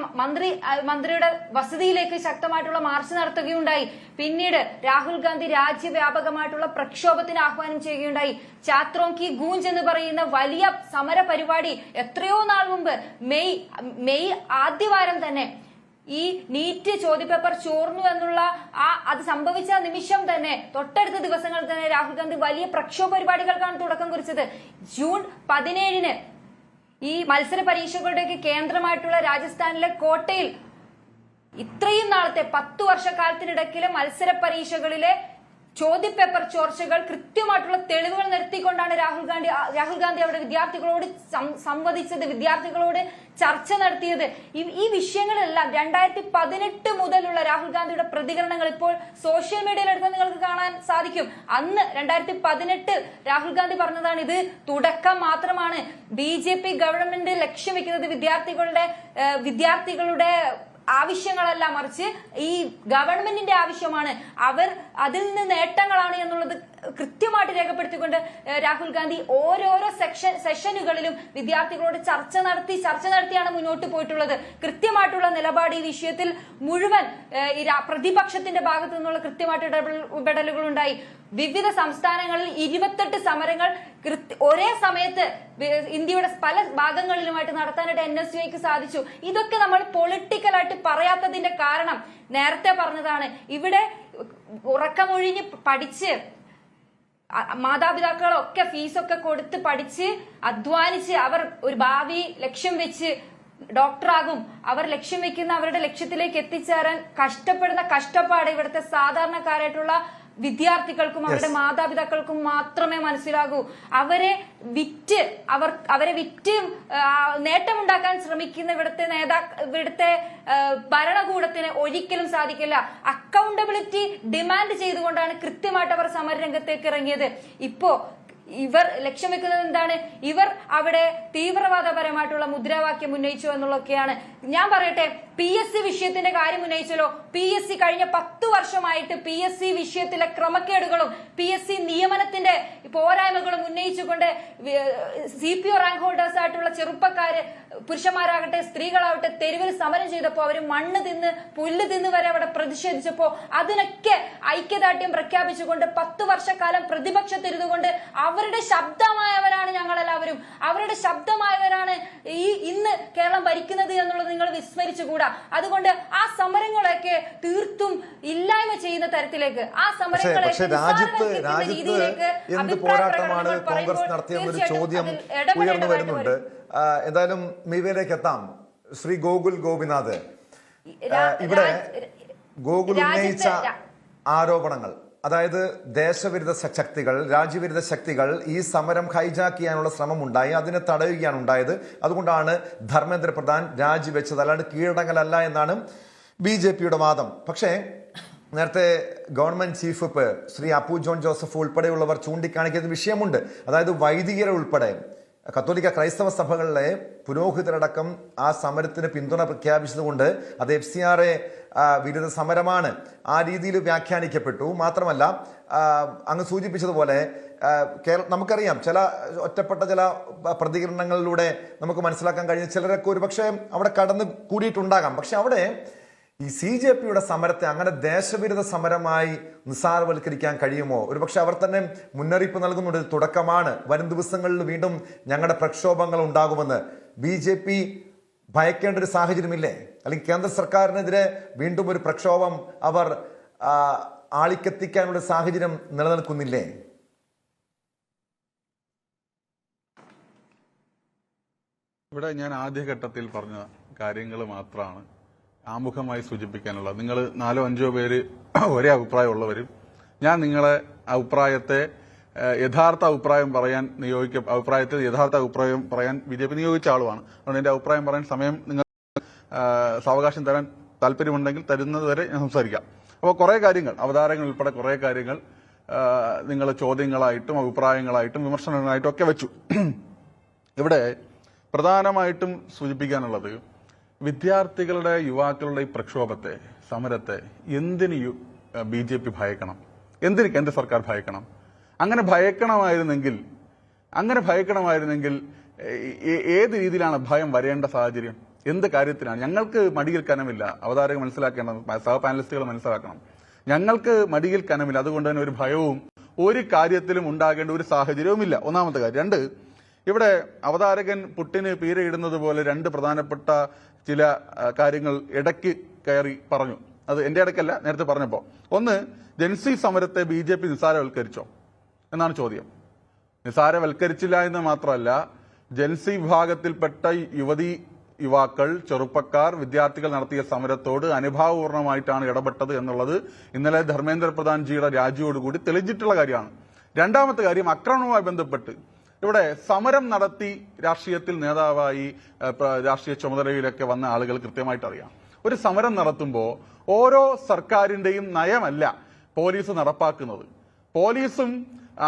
മന്ത്രിയുടെ വസതിയിലേക്ക് ശക്തമായിട്ടുള്ള മാർച്ച് നടത്തുകയുണ്ടായി. പിന്നീട് രാഹുൽ ഗാന്ധി രാജ്യവ്യാപകമായിട്ടുള്ള പ്രക്ഷോഭത്തിന് ആഹ്വാനം ചെയ്യുകയുണ്ടായി. ചാത്രോം കി ഗൂഞ്ച് എന്ന് പറയുന്ന വലിയ സമര പരിപാടി എത്രയോ നാൾ മുമ്പ് മെയ് ആദ്യവാരം തന്നെ ഈ നീറ്റ് ചോദ്യപേപ്പർ ചോർന്നു എന്നുള്ള അത് സംഭവിച്ച നിമിഷം തന്നെ തൊട്ടടുത്ത ദിവസങ്ങൾ തന്നെ രാഹുൽ ഗാന്ധി വലിയ പ്രക്ഷോഭ പരിപാടികൾക്കാണ് തുടക്കം കുറിച്ചത്. ജൂൺ 17-ന് ഈ മത്സര പരീക്ഷകളുടെയൊക്കെ കേന്ദ്രമായിട്ടുള്ള രാജസ്ഥാനിലെ കോട്ടയിൽ ഇത്രയും നാളത്തെ 10 വർഷക്കാലത്തിനിടയ്ക്കിലെ മത്സര പരീക്ഷകളിലെ ചോദ്യപേപ്പർ ചോർച്ചകൾ കൃത്യമായിട്ടുള്ള തെളിവുകൾ നിർത്തിക്കൊണ്ടാണ് രാഹുൽ ഗാന്ധി അവിടെ വിദ്യാർത്ഥികളോട് സംവദിച്ചത്, വിദ്യാർത്ഥികളോട് ചർച്ച നടത്തിയത്. ഈ വിഷയങ്ങളെല്ലാം 2018 മുതലുള്ള രാഹുൽ ഗാന്ധിയുടെ പ്രതികരണങ്ങൾ ഇപ്പോൾ സോഷ്യൽ മീഡിയയിൽ എടുത്താൽ നിങ്ങൾക്ക് കാണാൻ സാധിക്കും. അന്ന് 2018 രാഹുൽ ഗാന്ധി പറഞ്ഞതാണ്, ഇത് തുടക്കം മാത്രമാണ്. BJP ഗവൺമെന്റ് ലക്ഷ്യം വെക്കുന്നത് വിദ്യാർത്ഥികളുടെ ആവശ്യങ്ങളല്ല, മറിച്ച് ഈ ഗവൺമെന്റിന്റെ ആവശ്യമാണ്, അവർ അതിൽ നിന്ന് നേട്ടങ്ങളാണ് എന്നുള്ളത് കൃത്യമായിട്ട് രേഖപ്പെടുത്തിക്കൊണ്ട് രാഹുൽ ഗാന്ധി ഓരോരോ സെഷനുകളിലും വിദ്യാർത്ഥികളോട് ചർച്ച നടത്തിയാണ് മുന്നോട്ട് പോയിട്ടുള്ളത്. കൃത്യമായിട്ടുള്ള നിലപാട് ഈ വിഷയത്തിൽ മുഴുവൻ പ്രതിപക്ഷത്തിന്റെ ഭാഗത്തു നിന്നുള്ള കൃത്യമായിട്ട് ഇടപെടലുകൾ ഉണ്ടായി. വിവിധ സംസ്ഥാനങ്ങളിൽ 28 സമരങ്ങൾ ഒരേ സമയത്ത് ഇന്ത്യയുടെ പല ഭാഗങ്ങളിലുമായിട്ട് നടത്താനായിട്ട് NSUIക്ക് സാധിച്ചു. ഇതൊക്കെ നമ്മൾ പൊളിറ്റിക്കലായിട്ട് പറയാത്തതിന്റെ കാരണം നേരത്തെ പറഞ്ഞതാണ്. ഇവിടെ ഉറക്കമൊഴിഞ്ഞ് പഠിച്ച് മാതാപിതാക്കളൊക്കെ ഫീസൊക്കെ കൊടുത്ത് പഠിച്ച് അധ്വാനിച്ച് അവർ ഒരു ഭാവി ലക്ഷ്യം വെച്ച് ഡോക്ടറാകും. അവർ ലക്ഷ്യം വെക്കുന്ന അവരുടെ ലക്ഷ്യത്തിലേക്ക് എത്തിച്ചേരാൻ കഷ്ടപ്പെടുന്ന കഷ്ടപ്പാട് ഇവിടുത്തെ സാധാരണക്കാരായിട്ടുള്ള വിദ്യാർത്ഥികൾക്കും അവരുടെ മാതാപിതാക്കൾക്കും മാത്രമേ മനസ്സിലാകൂ. അവരെ വിറ്റ് നേട്ടമുണ്ടാക്കാൻ ശ്രമിക്കുന്ന ഇവിടുത്തെ ഭരണകൂടത്തിന് ഒരിക്കലും സാധിക്കില്ല. അക്കൗണ്ടബിലിറ്റി ഡിമാൻഡ് ചെയ്തുകൊണ്ടാണ് കൃത്യമായിട്ട് അവർ സമരരംഗത്തേക്ക് ഇറങ്ങിയത്. ഇപ്പോ ഇവർ ലക്ഷ്യം വെക്കുന്നത് എന്താണ്? ഇവർ അവിടെ തീവ്രവാദപരമായിട്ടുള്ള മുദ്രാവാക്യം ഉന്നയിച്ചു എന്നുള്ളതൊക്കെയാണ്. ഞാൻ പറയട്ടെ, PSC വിഷയത്തിന്റെ കാര്യം ഉന്നയിച്ചല്ലോ. PSC കഴിഞ്ഞ 10 വർഷമായിട്ട് PSC വിഷയത്തിലെ ക്രമക്കേടുകളും PSC നിയമനത്തിന്റെ പോരായ്മകളും ഉന്നയിച്ചുകൊണ്ട് CPO റാങ്ക് ഹോൾഡേഴ്സ് ആയിട്ടുള്ള ചെറുപ്പക്കാര്, പുരുഷന്മാരാകട്ടെ സ്ത്രീകളാവട്ടെ, തെരുവിൽ സമരം ചെയ്തപ്പോ അവര് മണ്ണ് തിന്ന് പുല്ല് തിന്ന് വരെ അവിടെ പ്രതിഷേധിച്ചപ്പോ അതിനൊക്കെ ഐക്യദാർഢ്യം പ്രഖ്യാപിച്ചുകൊണ്ട് 10 വർഷക്കാലം പ്രതിപക്ഷത്തിരുന്നുകൊണ്ട് അവരുടെ ശബ്ദമായവരാണ് ഞങ്ങളെല്ലാവരും, അവരുടെ ശബ്ദമായവരാണ് ഇന്ന് കേരളം ഭരിക്കുന്നത് എന്നുള്ളത് നിങ്ങൾ വിസ്മരിച്ചുകൂടാ. അതുകൊണ്ട് ആ സമരങ്ങളൊക്കെ തീർത്തും ഇല്ലായ്മ ചെയ്യുന്ന തരത്തിലേക്ക് ആ സമരങ്ങളെ എന്ത് പോരാട്ടമാണ് കോൺഗ്രസ് നടത്തിയെന്നൊരു ചോദ്യം ഉയർന്നു വരുന്നുണ്ട്. എന്തായാലും മീവയിലേക്ക് എത്താം. ശ്രീ ഗോകുൽ ഗോപിനാഥ്, ഇവിടെ ഗോകുൽ ഉന്നയിച്ച ആരോപണങ്ങൾ, അതായത് ദേശവിരുദ്ധ ശക്തികൾ, രാജ്യവിരുദ്ധ ശക്തികൾ ഈ സമരം ഹൈജാക്ക് ചെയ്യാനുള്ള ശ്രമം ഉണ്ടായി, അതിനെ തടയുകയാണ് ഉണ്ടായത്. അതുകൊണ്ടാണ് ധർമ്മേന്ദ്ര പ്രധാൻ രാജിവെച്ചത്, അല്ലാണ്ട് കീഴടങ്ങലല്ല എന്നാണ് BJPയുടെ വാദം. പക്ഷേ നേരത്തെ government chief Shri Appu John Joseph ഉൾപ്പെടെയുള്ളവർ ചൂണ്ടിക്കാണിക്കുന്ന വിഷയമുണ്ട്. അതായത് വൈദികരെ ഉൾപ്പെടെ കത്തോലിക്ക ക്രൈസ്തവ സഭകളിലെ പുരോഹിതരടക്കം ആ സമരത്തിന് പിന്തുണ പ്രഖ്യാപിച്ചതുകൊണ്ട് അത് FCRA വിരുദ്ധ സമരമാണ് ആ രീതിയിൽ വ്യാഖ്യാനിക്കപ്പെട്ടു. മാത്രമല്ല അങ്ങ് സൂചിപ്പിച്ചതുപോലെ നമുക്കറിയാം ചില ഒറ്റപ്പെട്ട ചില പ്രതികരണങ്ങളിലൂടെ നമുക്ക് മനസ്സിലാക്കാൻ കഴിയുന്ന ചിലരൊക്കെ ഒരുപക്ഷെ അവിടെ കടന്നു കൂടിയിട്ടുണ്ടാകാം. പക്ഷെ അവിടെ ഈ CJPയുടെ സമരത്തെ അങ്ങനെ ദേശവിരുദ്ധ സമരമായി നിസ്സാരവൽക്കരിക്കാൻ കഴിയുമോ? ഒരുപക്ഷെ അവർ തന്നെ മുന്നറിയിപ്പ് നൽകുന്നുണ്ട്, തുടക്കമാണ്, വരും ദിവസങ്ങളിൽ വീണ്ടും ഞങ്ങളുടെ പ്രക്ഷോഭങ്ങൾ ഉണ്ടാകുമെന്ന്. BJP ഭയക്കേണ്ട ഒരു സാഹചര്യമില്ലേ? അല്ലെങ്കിൽ കേന്ദ്ര സർക്കാരിനെതിരെ വീണ്ടും ഒരു പ്രക്ഷോഭം അവർ ആളിക്കെത്തിക്കാനുള്ള സാഹചര്യം നിലനിൽക്കുന്നില്ലേ? ഇവിടെ ഞാൻ ആദ്യഘട്ടത്തിൽ പറഞ്ഞ കാര്യങ്ങൾ മാത്രമാണ് ആമുഖമായി സൂചിപ്പിക്കാനുള്ളത്. നിങ്ങൾ 4-5 പേര് ഒരേ അഭിപ്രായമുള്ളവരും ഞാൻ നിങ്ങളെ അഭിപ്രായത്തെ യഥാർത്ഥ അഭിപ്രായം പറയാൻ യഥാർത്ഥ അഭിപ്രായം പറയാൻ BJP നിയോഗിച്ച ആളുമാണ്. അതുകൊണ്ട് എന്റെ അഭിപ്രായം പറയാൻ സമയം നിങ്ങൾ സാവകാശം തരാൻ താല്പര്യമുണ്ടെങ്കിൽ തരുന്നത് വരെ ഞാൻ സംസാരിക്കാം. അപ്പോൾ കുറെ കാര്യങ്ങൾ, അവതാരങ്ങൾ ഉൾപ്പെടെ കുറെ കാര്യങ്ങൾ നിങ്ങൾ ചോദ്യങ്ങളായിട്ടും അഭിപ്രായങ്ങളായിട്ടും വിമർശനങ്ങളായിട്ടും ഒക്കെ വെച്ചു. ഇവിടെ പ്രധാനമായിട്ടും സൂചിപ്പിക്കാനുള്ളത് വിദ്യാർത്ഥികളുടെ യുവാക്കളുടെ ഈ പ്രക്ഷോഭത്തെ, സമരത്തെ എന്തിന് BJP ഭയക്കണം? എന്തിന് കേന്ദ്ര സർക്കാർ ഭയക്കണം? അങ്ങനെ ഭയക്കണമായിരുന്നെങ്കിൽ ഏത് രീതിയിലാണ് ഭയം വരേണ്ട സാഹചര്യം? എന്ത് കാര്യത്തിലാണ്? ഞങ്ങൾക്ക് മടിയിൽ കനമില്ല. അവതാരകർ മനസ്സിലാക്കേണ്ട, സഹ പാനലിസ്റ്റുകൾ മനസ്സിലാക്കണം, ഞങ്ങൾക്ക് മടിയിൽ കനമില്ല. അതുകൊണ്ട് തന്നെ ഒരു ഭയവും ഒരു കാര്യത്തിലും ഉണ്ടാകേണ്ട ഒരു സാഹചര്യവുമില്ല. ഒന്നാമത്തെ കാര്യം. 2, ഇവിടെ അവതാരകൻ പുട്ടിന് പീരയിടുന്നത് പോലെ 2 പ്രധാനപ്പെട്ട ചില കാര്യങ്ങൾ ഇടയ്ക്ക് കയറി പറഞ്ഞു. അത് എന്റെ ഇടയ്ക്കല്ല, നേരത്തെ പറഞ്ഞപ്പോ. ഒന്ന്, ജൻസി സമരത്തെ BJP നിസ്സാരവൽക്കരിച്ചോ എന്നാണ് ചോദ്യം. നിസ്സാരവൽക്കരിച്ചില്ല എന്ന് മാത്രമല്ല, ജൻസി വിഭാഗത്തിൽപ്പെട്ട യുവാക്കൾ, ചെറുപ്പക്കാർ, വിദ്യാർത്ഥികൾ നടത്തിയ സമരത്തോട് അനുഭാവപൂർണമായിട്ടാണ് ഇടപെട്ടത് എന്നുള്ളത് ഇന്നലെ ധർമ്മേന്ദ്ര പ്രധാൻജിയുടെ രാജിയോടുകൂടി തെളിഞ്ഞിട്ടുള്ള കാര്യമാണ്. രണ്ടാമത്തെ കാര്യം, ആക്രമണവുമായി ബന്ധപ്പെട്ട് ഇവിടെ സമരം നടത്തി രാഷ്ട്രീയത്തിൽ നേതാവായി രാഷ്ട്രീയ ചുമതലയിലൊക്കെ വന്ന ആളുകൾ കൃത്യമായിട്ട് അറിയാം. ഒരു സമരം നടത്തുമ്പോൾ ഓരോ സർക്കാരിന്റെയും നയമല്ല പോലീസ് നടപ്പാക്കുന്നത്. പോലീസും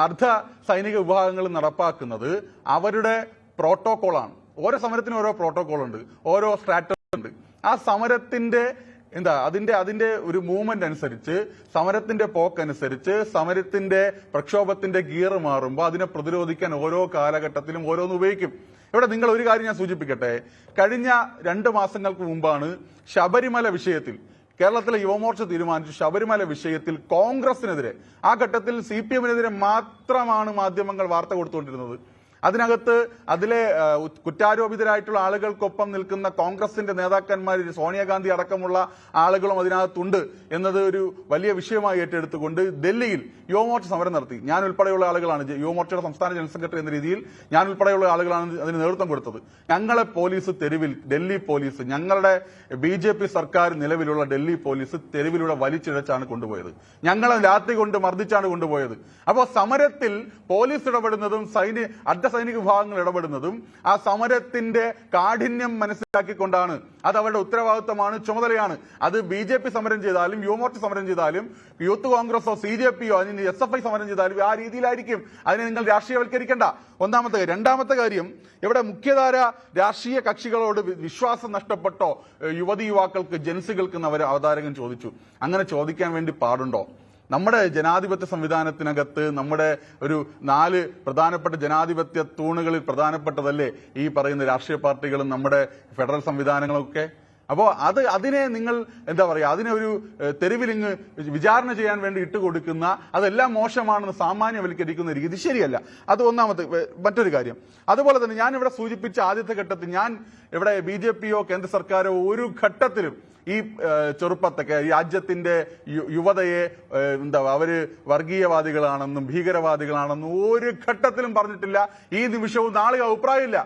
അർദ്ധ സൈനിക വിഭാഗങ്ങളും നടപ്പാക്കുന്നത് അവരുടെ പ്രോട്ടോകോളാണ്. ഓരോ സമരത്തിനും ഓരോ പ്രോട്ടോകോൾ ഉണ്ട്, ഓരോ സ്ട്രാറ്റജി ഉണ്ട്. ആ സമരത്തിന്റെ അതിന്റെ ഒരു മൂവ്മെന്റ് അനുസരിച്ച്, സമരത്തിന്റെ പോക്കനുസരിച്ച്, സമരത്തിന്റെ പ്രക്ഷോഭത്തിന്റെ ഗിയർ മാറുമ്പോൾ അതിനെ പ്രതിരോധിക്കാൻ ഓരോ കാലഘട്ടത്തിലും ഓരോന്ന് ഉപയോഗിക്കും. ഇവിടെ നിങ്ങൾ ഒരു കാര്യം ഞാൻ സൂചിപ്പിക്കട്ടെ. കഴിഞ്ഞ 2 മാസങ്ങൾക്ക് മുമ്പാണ് ശബരിമല വിഷയത്തിൽ കേരളത്തിലെ യുവമോർച്ച തീരുമാനിച്ചു, ശബരിമല വിഷയത്തിൽ കോൺഗ്രസിനെതിരെ, ആ ഘട്ടത്തിൽ CPM-നെതിരെ മാത്രമാണ് മാധ്യമങ്ങൾ വാർത്ത കൊടുത്തുകൊണ്ടിരുന്നത്. അതിലെ കുറ്റാരോപിതരായിട്ടുള്ള ആളുകൾക്കൊപ്പം നിൽക്കുന്ന കോൺഗ്രസിന്റെ നേതാക്കന്മാർ, സോണിയാഗാന്ധി അടക്കമുള്ള ആളുകളും അതിനകത്തുണ്ട് എന്നത് ഒരു വലിയ വിഷയമായി ഏറ്റെടുത്തുകൊണ്ട് ഡൽഹിയിൽ യുവമോർച്ച സമരം നടത്തി. ഞാൻ ഉൾപ്പെടെയുള്ള ആളുകളാണ്, യുവമോർച്ചയുടെ സംസ്ഥാന ജനറൽ സെക്രട്ടറി എന്ന രീതിയിൽ ഞാൻ ഉൾപ്പെടെയുള്ള ആളുകളാണ് അതിന് നേതൃത്വം കൊടുത്തത്. ഞങ്ങളെ പോലീസ് ഡൽഹി പോലീസ്, ഞങ്ങളുടെ BJP സർക്കാർ നിലവിലുള്ള ഡൽഹി പോലീസ് തെരുവിലൂടെ വലിച്ചിഴച്ചാണ് കൊണ്ടുപോയത്. ഞങ്ങളെ ലാത്തി കൊണ്ട് മർദ്ദിച്ചാണ് കൊണ്ടുപോയത്. അപ്പോൾ സമരത്തിൽ പോലീസ് ഇടപെടുന്നതും അർദ്ധസൈനിക വിഭാഗങ്ങൾ ഇടപെടുന്നതും ആ സമരത്തിന്റെ കാഠിന്യം മനസ്സിലാക്കിക്കൊണ്ടാണ്. അത് അവരുടെ ഉത്തരവാദിത്തമാണ്, ചുമതലയാണ്. അത് BJP സമരം ചെയ്താലും, യുവമോർച്ച സമരം ചെയ്താലും, യൂത്ത് കോൺഗ്രസോ CJPയോ SFI സമരം ചെയ്താലും ആ രീതിയിലായിരിക്കും. അതിനെ നിങ്ങൾ രാഷ്ട്രീയവൽക്കരിക്കേണ്ട. ഒന്നാമത്തെ കാര്യം. രണ്ടാമത്തെ കാര്യം, ഇവിടെ മുഖ്യധാര രാഷ്ട്രീയ കക്ഷികളോട് വിശ്വാസം നഷ്ടപ്പെട്ടോ യുവാക്കൾക്ക്, ജൻസികൾക്ക് എന്ന് അവർ അവതാരകൻ ചോദിച്ചു. അങ്ങനെ ചോദിക്കാൻ വേണ്ടി പാടുണ്ടോ? നമ്മുടെ ജനാധിപത്യ സംവിധാനത്തിനകത്ത് നമ്മുടെ ഒരു 4 പ്രധാനപ്പെട്ട ജനാധിപത്യ തൂണുകളിൽ പ്രധാനപ്പെട്ടതല്ലേ ഈ പറയുന്ന രാഷ്ട്രീയ പാർട്ടികളും നമ്മുടെ ഫെഡറൽ സംവിധാനങ്ങളൊക്കെ? അപ്പോ അതിനെ നിങ്ങൾ എന്താ പറയാ, അതിനെ ഒരു തെരുവിലിങ്ങ് വിചാരണ ചെയ്യാൻ വേണ്ടി ഇട്ടുകൊടുക്കുന്ന, അതെല്ലാം മോശമാണെന്ന് സാമാന്യവൽക്കരിക്കുന്ന രീതി ശരിയല്ല. അത് ഒന്നാമത്തെ. മറ്റൊരു കാര്യം, അതുപോലെ തന്നെ ഞാൻ ഇവിടെ സൂചിപ്പിച്ച ആദ്യത്തെ ഘട്ടത്തിൽ ഞാൻ ഇവിടെ BJPയോ കേന്ദ്ര സർക്കാരോ ഒരു ഘട്ടത്തിലും ഈ ചെറുപ്പത്തൊക്കെ രാജ്യത്തിന്റെ യുവതയെ അവര് വർഗീയവാദികളാണെന്നും ഭീകരവാദികളാണെന്നും ഒരു ഘട്ടത്തിലും പറഞ്ഞിട്ടില്ല. ഈ നിമിഷവും നാളെ അഭിപ്രായമില്ല.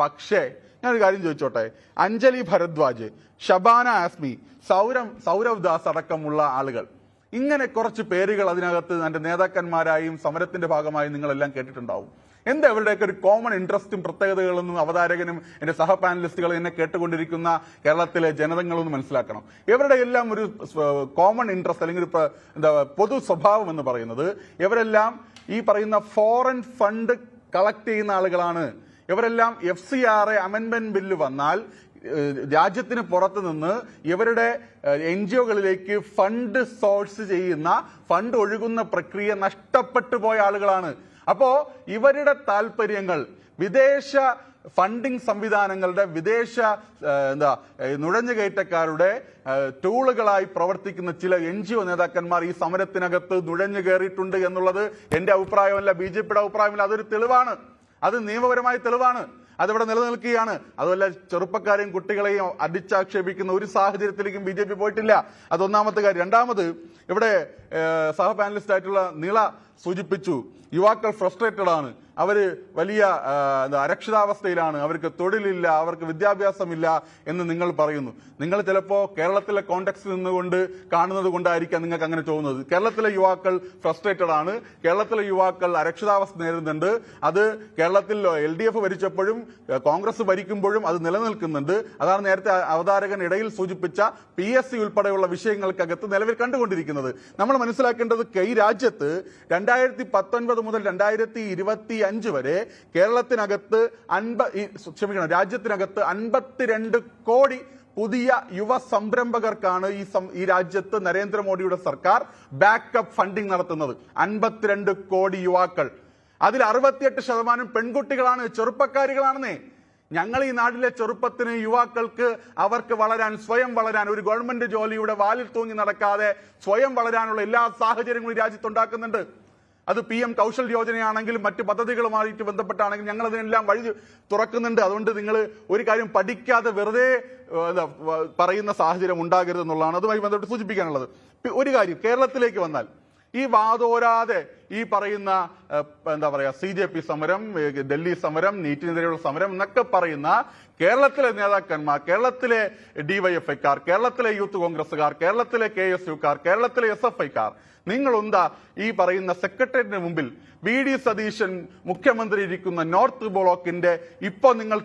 പക്ഷേ ഞാനൊരു കാര്യം ചോദിച്ചോട്ടെ. അഞ്ജലി ഭരദ്വാജ്, ഷബാന ആസ്മി, സൗരവ് ദാസ് അടക്കമുള്ള ആളുകൾ, ഇങ്ങനെ കുറച്ച് പേരുകൾ അതിനകത്ത് എന്റെ നേതാക്കന്മാരായും സമരത്തിന്റെ ഭാഗമായും നിങ്ങളെല്ലാം കേട്ടിട്ടുണ്ടാവും. എന്താ ഇവരുടെയൊക്കെ ഒരു കോമൺ ഇൻട്രസ്റ്റും പ്രത്യേകതകളൊന്നും അവതാരകനും എന്റെ സഹ പാനലിസ്റ്റുകളും എന്നെ കേട്ടുകൊണ്ടിരിക്കുന്ന കേരളത്തിലെ ജനതകളൊന്നും മനസ്സിലാക്കണം. ഇവരുടെ എല്ലാം ഒരു കോമൺ ഇൻട്രസ്റ്റ് അല്ലെങ്കിൽ പൊതു സ്വഭാവം എന്ന് പറയുന്നത്, ഇവരെല്ലാം ഈ പറയുന്ന ഫോറിൻ ഫണ്ട് കളക്ട് ചെയ്യുന്ന ആളുകളാണ്. ഇവരെല്ലാം FCRA അമെൻമെന്റ് ബില്ല് വന്നാൽ രാജ്യത്തിന് പുറത്തു നിന്ന് ഇവരുടെ NGOകളിലേക്ക് ഫണ്ട് സോഴ്സ് ചെയ്യുന്ന, ഫണ്ട് ഒഴുകുന്ന പ്രക്രിയ നഷ്ടപ്പെട്ടു പോയ ആളുകളാണ്. അപ്പോ ഇവരുടെ താല്പര്യങ്ങൾ വിദേശ ഫണ്ടിംഗ് സംവിധാനങ്ങളുടെ, വിദേശ നുഴഞ്ഞുകയറ്റക്കാരുടെ ടൂളുകളായി പ്രവർത്തിക്കുന്ന ചില NGO നേതാക്കന്മാർ ഈ സമരത്തിനകത്ത് നുഴഞ്ഞു കയറിയിട്ടുണ്ട് എന്നുള്ളത് എന്റെ അഭിപ്രായമല്ല, BJPയുടെ അഭിപ്രായമല്ല. അതൊരു തെളിവാണ്, അത് നിയമപരമായ തെളിവാണ്, അതിവിടെ നിലനിൽക്കുകയാണ്. അതുപോലെ ചെറുപ്പക്കാരെയും കുട്ടികളെയും അടിച്ചാക്ഷേപിക്കുന്ന ഒരു സാഹചര്യത്തിലേക്കും BJP പോയിട്ടില്ല. അതൊന്നാമത്തെ കാര്യം. രണ്ടാമത്, ഇവിടെ സഹ പാനലിസ്റ്റ് ആയിട്ടുള്ള നീള സൂചിപ്പിച്ചു, യുവാക്കൾ ഫ്രസ്ട്രേറ്റഡ് ആണ്, അവര് വലിയ അരക്ഷിതാവസ്ഥയിലാണ്, അവർക്ക് തൊഴിലില്ല, അവർക്ക് വിദ്യാഭ്യാസമില്ല എന്ന് നിങ്ങൾ പറയുന്നു. നിങ്ങൾ ചിലപ്പോ കേരളത്തിലെ കോണ്ടെക്സ്റ്റ് നിന്നുകൊണ്ട് കാണുന്നത് കൊണ്ടായിരിക്കാം നിങ്ങൾക്ക് അങ്ങനെ തോന്നുന്നത്. കേരളത്തിലെ യുവാക്കൾ ഫ്രസ്ട്രേറ്റഡ് ആണ്, കേരളത്തിലെ യുവാക്കൾ അരക്ഷിതാവസ്ഥ നേരിടുന്നുണ്ട്. അത് കേരളത്തിൽ LDF ഭരിച്ചപ്പോഴും കോൺഗ്രസ് ഭരിക്കുമ്പോഴും അത് നിലനിൽക്കുന്നുണ്ട്. അതാണ് നേരത്തെ അവതാരകൻ ഇടയിൽ സൂചിപ്പിച്ച PSC ഉൾപ്പെടെയുള്ള വിഷയങ്ങൾക്കകത്ത് നിലവിൽ കണ്ടുകൊണ്ടിരിക്കുന്നത്. നമ്മൾ മനസ്സിലാക്കേണ്ടത് ഈ രാജ്യത്ത് 2019 മുതൽ 2025 വരെ കേരളത്തിനകത്ത് രാജ്യത്തിനകത്ത് 52 കോടി പുതിയ യുവ സംരംഭകർക്കാണ് ഈ രാജ്യത്ത് നരേന്ദ്രമോദിയുടെ സർക്കാർ ബാക്കപ്പ് ഫണ്ടിംഗ് നടത്തുന്നത്. 52 കോടി യുവാക്കൾ, അതിൽ 68% പെൺകുട്ടികളാണ്, ചെറുപ്പക്കാരികളാണെന്നേ. ഞങ്ങൾ ഈ നാട്ടിലെ ചെറുപ്പത്തിന്, യുവാക്കൾക്ക് അവർക്ക് വളരാൻ, സ്വയം വളരാൻ, ഒരു ഗവൺമെന്റ് ജോലിയുടെ വാലിൽ തൂങ്ങി നടക്കാതെ സ്വയം വളരാനുള്ള എല്ലാ സാഹചര്യങ്ങളും രാജ്യത്തുണ്ടാക്കുന്നുണ്ട്. അത് PM കൗശൽ യോജനയാണെങ്കിലും മറ്റ് പദ്ധതികളുമായിട്ട് ബന്ധപ്പെട്ടാണെങ്കിലും ഞങ്ങൾ അതിനെല്ലാം വഴി തുറക്കുന്നുണ്ട്. അതുകൊണ്ട് നിങ്ങൾ ഒരു കാര്യം പഠിക്കാതെ വെറുതെ പറയുന്ന സാഹചര്യം ഉണ്ടാകരുതെന്നുള്ളതാണ് അതുമായി ബന്ധപ്പെട്ട് സൂചിപ്പിക്കാനുള്ളത്. ഒരു കാര്യം, കേരളത്തിലേക്ക് വന്നാൽ ഈ വാതോരാതെ ഈ പറയുന്ന CJP സമരം, ഡൽഹി സമരം, നീറ്റിനെതിരെയുള്ള സമരം എന്നൊക്കെ പറയുന്ന കേരളത്തിലെ നേതാക്കന്മാർ, കേരളത്തിലെ DYFIക്കാർ, കേരളത്തിലെ യൂത്ത് കോൺഗ്രസുകാർ, കേരളത്തിലെ KSUക്കാർ, കേരളത്തിലെ SFIക്കാർ, നിങ്ങളെന്താ ഈ പറയുന്ന സെക്രട്ടേറിയറ്റിന് മുമ്പിൽ VD സതീശൻ മുഖ്യമന്ത്രി ഇരിക്കുന്ന നോർത്ത് ബ്ലോക്കിന്റെ ഇപ്പൊ നിങ്ങൾ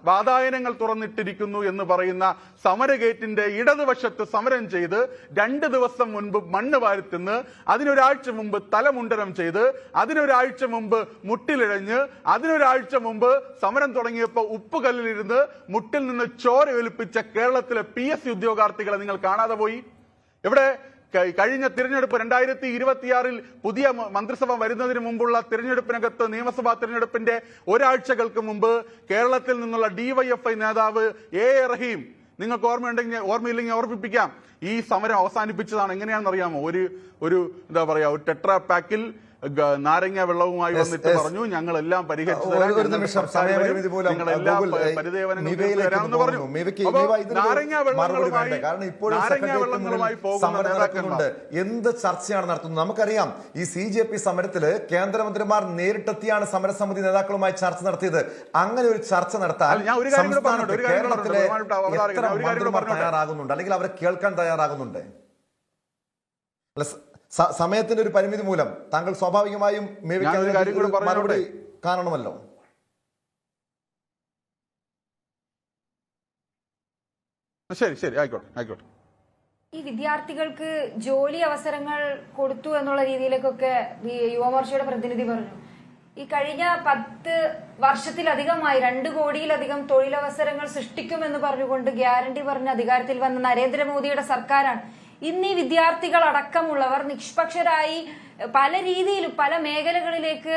വാതായനങ്ങൾ തുറന്നിട്ടിരിക്കുന്നു എന്ന് പറയുന്ന സമരഗേറ്റിന്റെ ഇടതുവശത്ത് സമരം ചെയ്ത് 2 ദിവസം മുൻപ് മണ്ണ് വാരിത്തിന്ന്, അതിനൊരാഴ്ച മുമ്പ് തലമുണ്ടനം ചെയ്ത്, അതിനൊരാഴ്ച മുമ്പ് മുട്ടിലിഴഞ്ഞ്, അതിനൊരാഴ്ച മുമ്പ് സമരം തുടങ്ങിയപ്പോൾ ഉപ്പുകല്ലിലിരുന്ന് മുട്ടിൽ നിന്ന് ചോര ഒലിപ്പിച്ച കേരളത്തിലെ PSC ഉദ്യോഗാർത്ഥികളെ നിങ്ങൾ കാണാതെ പോയി. ഇവിടെ കഴിഞ്ഞ തിരഞ്ഞെടുപ്പ് 2026 പുതിയ മന്ത്രിസഭ വരുന്നതിന് മുമ്പുള്ള തിരഞ്ഞെടുപ്പിനകത്ത്, നിയമസഭാ തിരഞ്ഞെടുപ്പിന്റെ ഒരാഴ്ചകൾക്ക് മുമ്പ് കേരളത്തിൽ നിന്നുള്ള DYFI നേതാവ് A റഹീം, നിങ്ങൾക്ക് ഓർമ്മയില്ലെങ്കിൽ ഓർമ്മിപ്പിക്കാം, ഈ സമരം അവസാനിപ്പിച്ചതാണ്. എങ്ങനെയാണെന്ന് അറിയാമോ? ഒരു ടെട്രാ പാക്കിൽ നാരങ്ങ വെള്ളവുമായി വന്നിട്ട് പറഞ്ഞു, ഞങ്ങളെല്ലാം പരിഹരിച്ചു തരാം, എന്ത് ചർച്ചയാണ് നടത്തുന്നത്? നമുക്കറിയാം, ഈ CJP സമരത്തില് കേന്ദ്രമന്ത്രിമാർ നേരിട്ടെത്തിയാണ് സമരസമിതി നേതാക്കളുമായി ചർച്ച നടത്തിയത്. അങ്ങനെ ഒരു ചർച്ച നടത്താൻ കേരളത്തിലെ എത്ര മന്ത്രിമാർ തയ്യാറാകുന്നുണ്ട്, അല്ലെങ്കിൽ അവരെ കേൾക്കാൻ തയ്യാറാകുന്നുണ്ട്? സമയത്തിന്റെ ഒരു പരിമിതി മൂലം താങ്കൾ സ്വാഭാവികമായും മറുപടി കാണണമല്ലോ. ശരി, ആയിക്കോട്ടെ. ഈ വിദ്യാർത്ഥികൾക്ക് ജോലി അവസരങ്ങൾ കൊടുത്തു എന്നുള്ള രീതിയിലേക്കൊക്കെ യുവമോർച്ചയുടെ പ്രതിനിധി പറഞ്ഞു. ഈ കഴിഞ്ഞ 10 വർഷത്തിലധികമായി 2 കോടിയിലധികം തൊഴിലവസരങ്ങൾ സൃഷ്ടിക്കുമെന്ന് പറഞ്ഞുകൊണ്ട് ഗ്യാരണ്ടി പറഞ്ഞ് അധികാരത്തിൽ വന്ന നരേന്ദ്രമോദിയുടെ സർക്കാരാണ് ഇന്ന് ഈ വിദ്യാർത്ഥികൾ അടക്കമുള്ളവർ നിഷ്പക്ഷരായി പല രീതിയിലും പല മേഖലകളിലേക്ക്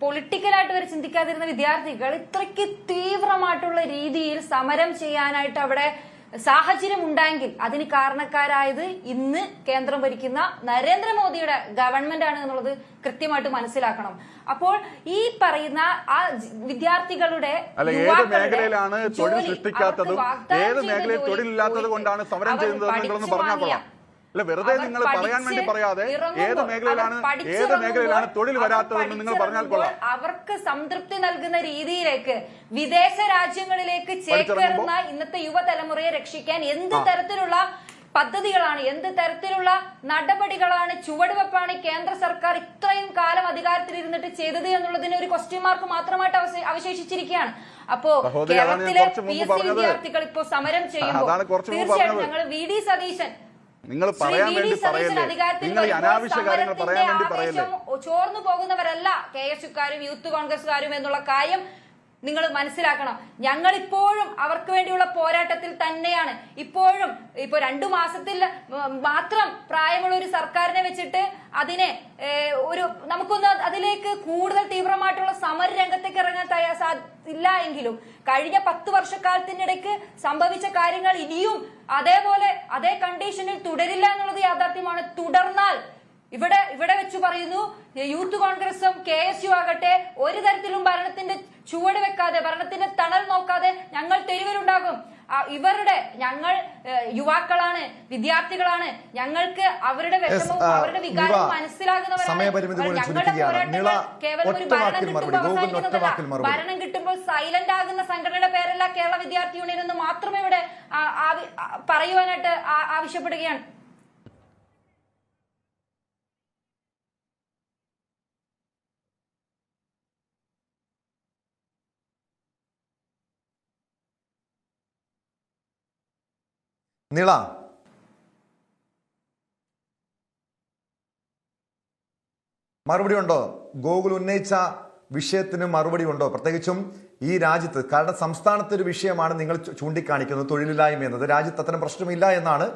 പൊളിറ്റിക്കലായിട്ട് വരെ ചിന്തിക്കാതിരുന്ന വിദ്യാർത്ഥികൾ ഇത്രയ്ക്ക് തീവ്രമായിട്ടുള്ള രീതിയിൽ സമരം ചെയ്യാനായിട്ട് അവിടെ സാഹചര്യം ഉണ്ടായെങ്കിൽ അതിന് കാരണക്കാരായത് ഇന്ന് കേന്ദ്രം ഭരിക്കുന്ന നരേന്ദ്രമോദിയുടെ ഗവൺമെന്റ് ആണ് എന്നുള്ളത് കൃത്യമായിട്ട് മനസ്സിലാക്കണം. അപ്പോൾ ഈ പറയുന്ന ആ വിദ്യാർത്ഥികളുടെ ഏത് മേഖലയിലാണ് തൊഴിൽ സൃഷ്ടിക്കാത്തതും ഏത് മേഖലയിൽ തൊഴിലില്ലാത്തത് കൊണ്ടാണ് സമരം ചെയ്യുന്നത് പറഞ്ഞാൽ കൊള്ളാം. അല്ല, വെറുതെ നിങ്ങൾ പറയാൻ വേണ്ടി പറയാതെ ഏത് മേഖലയിലാണ് തൊഴിൽ വരാത്തതെന്ന് നിങ്ങൾ പറഞ്ഞാൽ കൊള്ളാം. അവർക്ക് സംതൃപ്തി നൽകുന്ന രീതിയിലേക്ക് വിദേശ രാജ്യങ്ങളിലേക്ക് ചേക്കേറുന്ന ഇന്നത്തെ യുവതലമുറയെ രക്ഷിക്കാൻ എന്ത് തരത്തിലുള്ള പദ്ധതികളാണ്, എന്ത് തരത്തിലുള്ള നടപടികളാണ്, ചുവടുവെപ്പാണ് കേന്ദ്ര സർക്കാർ ഇത്രയും കാലം അധികാരത്തിലിരുന്നിട്ട് ചെയ്തത് എന്നുള്ളതിന് ഒരു ക്വസ്റ്റ്യൻ മാർക്ക് മാത്രമായിട്ട് അവശേഷിച്ചിരിക്കുകയാണ്. അപ്പോ കേരളത്തിലെ PSC വിദ്യാർത്ഥികൾ ഇപ്പോ സമരം ചെയ്യുമ്പോൾ തീർച്ചയായിട്ടും ഞങ്ങൾ VD സതീശൻ നിങ്ങൾ പറയാൻ വേണ്ടി പറയല്ലേ, നിങ്ങൾ ഈ അനാവശ്യ കാര്യങ്ങൾ പറയാൻ വേണ്ടി പറയല്ലേ. ചോർന്നു പോകുന്നവരല്ല KSUക്കാരും യൂത്ത് കോൺഗ്രസുകാരും എന്നുള്ള കാര്യം നിങ്ങൾ മനസ്സിലാക്കണം. ഞങ്ങൾ ഇപ്പോഴും അവർക്ക് വേണ്ടിയുള്ള പോരാട്ടത്തിൽ തന്നെയാണ്. ഇപ്പോഴും ഇപ്പൊ 2 മാസത്തിൽ മാത്രം പ്രായമുള്ള ഒരു സർക്കാരിനെ വെച്ചിട്ട് അതിനെ നമുക്കൊന്ന് അതിലേക്ക് കൂടുതൽ തീവ്രമായിട്ടുള്ള സമര രംഗത്തേക്ക് ഇറങ്ങാൻ ഇല്ല എങ്കിലും കഴിഞ്ഞ 10 വർഷക്കാലത്തിനിടയ്ക്ക് സംഭവിച്ച കാര്യങ്ങൾ ഇനിയും അതേപോലെ അതേ കണ്ടീഷനിൽ തുടരില്ല എന്നുള്ളത് യാഥാർത്ഥ്യമാണ്. തുടർന്നാൽ ഇവിടെ വെച്ച് പറയുന്നു, യൂത്ത് കോൺഗ്രസും KSU ആകട്ടെ ഒരു തരത്തിലും ഭരണത്തിന്റെ ചുവട് വെക്കാതെ, ഭരണത്തിന്റെ തണൽ നോക്കാതെ ഞങ്ങൾ തെരുവിലുണ്ടാകും. ഞങ്ങൾ യുവാക്കളാണ്, വിദ്യാർത്ഥികളാണ്. ഞങ്ങൾക്ക് അവരുടെ വിഷമവും അവരുടെ വികാരവും മനസ്സിലാകുന്നവരാണ്. ഞങ്ങളുടെ പോരാട്ടങ്ങൾ കേവലം ഒരു ഭരണം കിട്ടുമ്പോൾ അവസാനിക്കുന്നതല്ല. ഭരണം കിട്ടുമ്പോൾ സൈലന്റ് ആകുന്ന സംഘടനയുടെ പേരല്ല കേരള വിദ്യാർത്ഥി യൂണിയൻ എന്ന് മാത്രമേ ഇവിടെ പറയുവാനായിട്ട് ആവശ്യപ്പെടുകയാണ്. നിള, മറുപടി ഉണ്ടോ? ഗോകുൽ ഉന്നയിച്ച വിഷയത്തിന് മറുപടി ഉണ്ടോ? പ്രത്യേകിച്ചും ഈ രാജ്യത്ത്, കാരണം സംസ്ഥാനത്തെ ഒരു വിഷയമാണ് നിങ്ങൾ ചൂണ്ടിക്കാണിക്കുന്നത്, തൊഴിലില്ലായ്മ എന്നത്. രാജ്യത്ത് അത്തരം പ്രശ്നമില്ല എന്നാണ്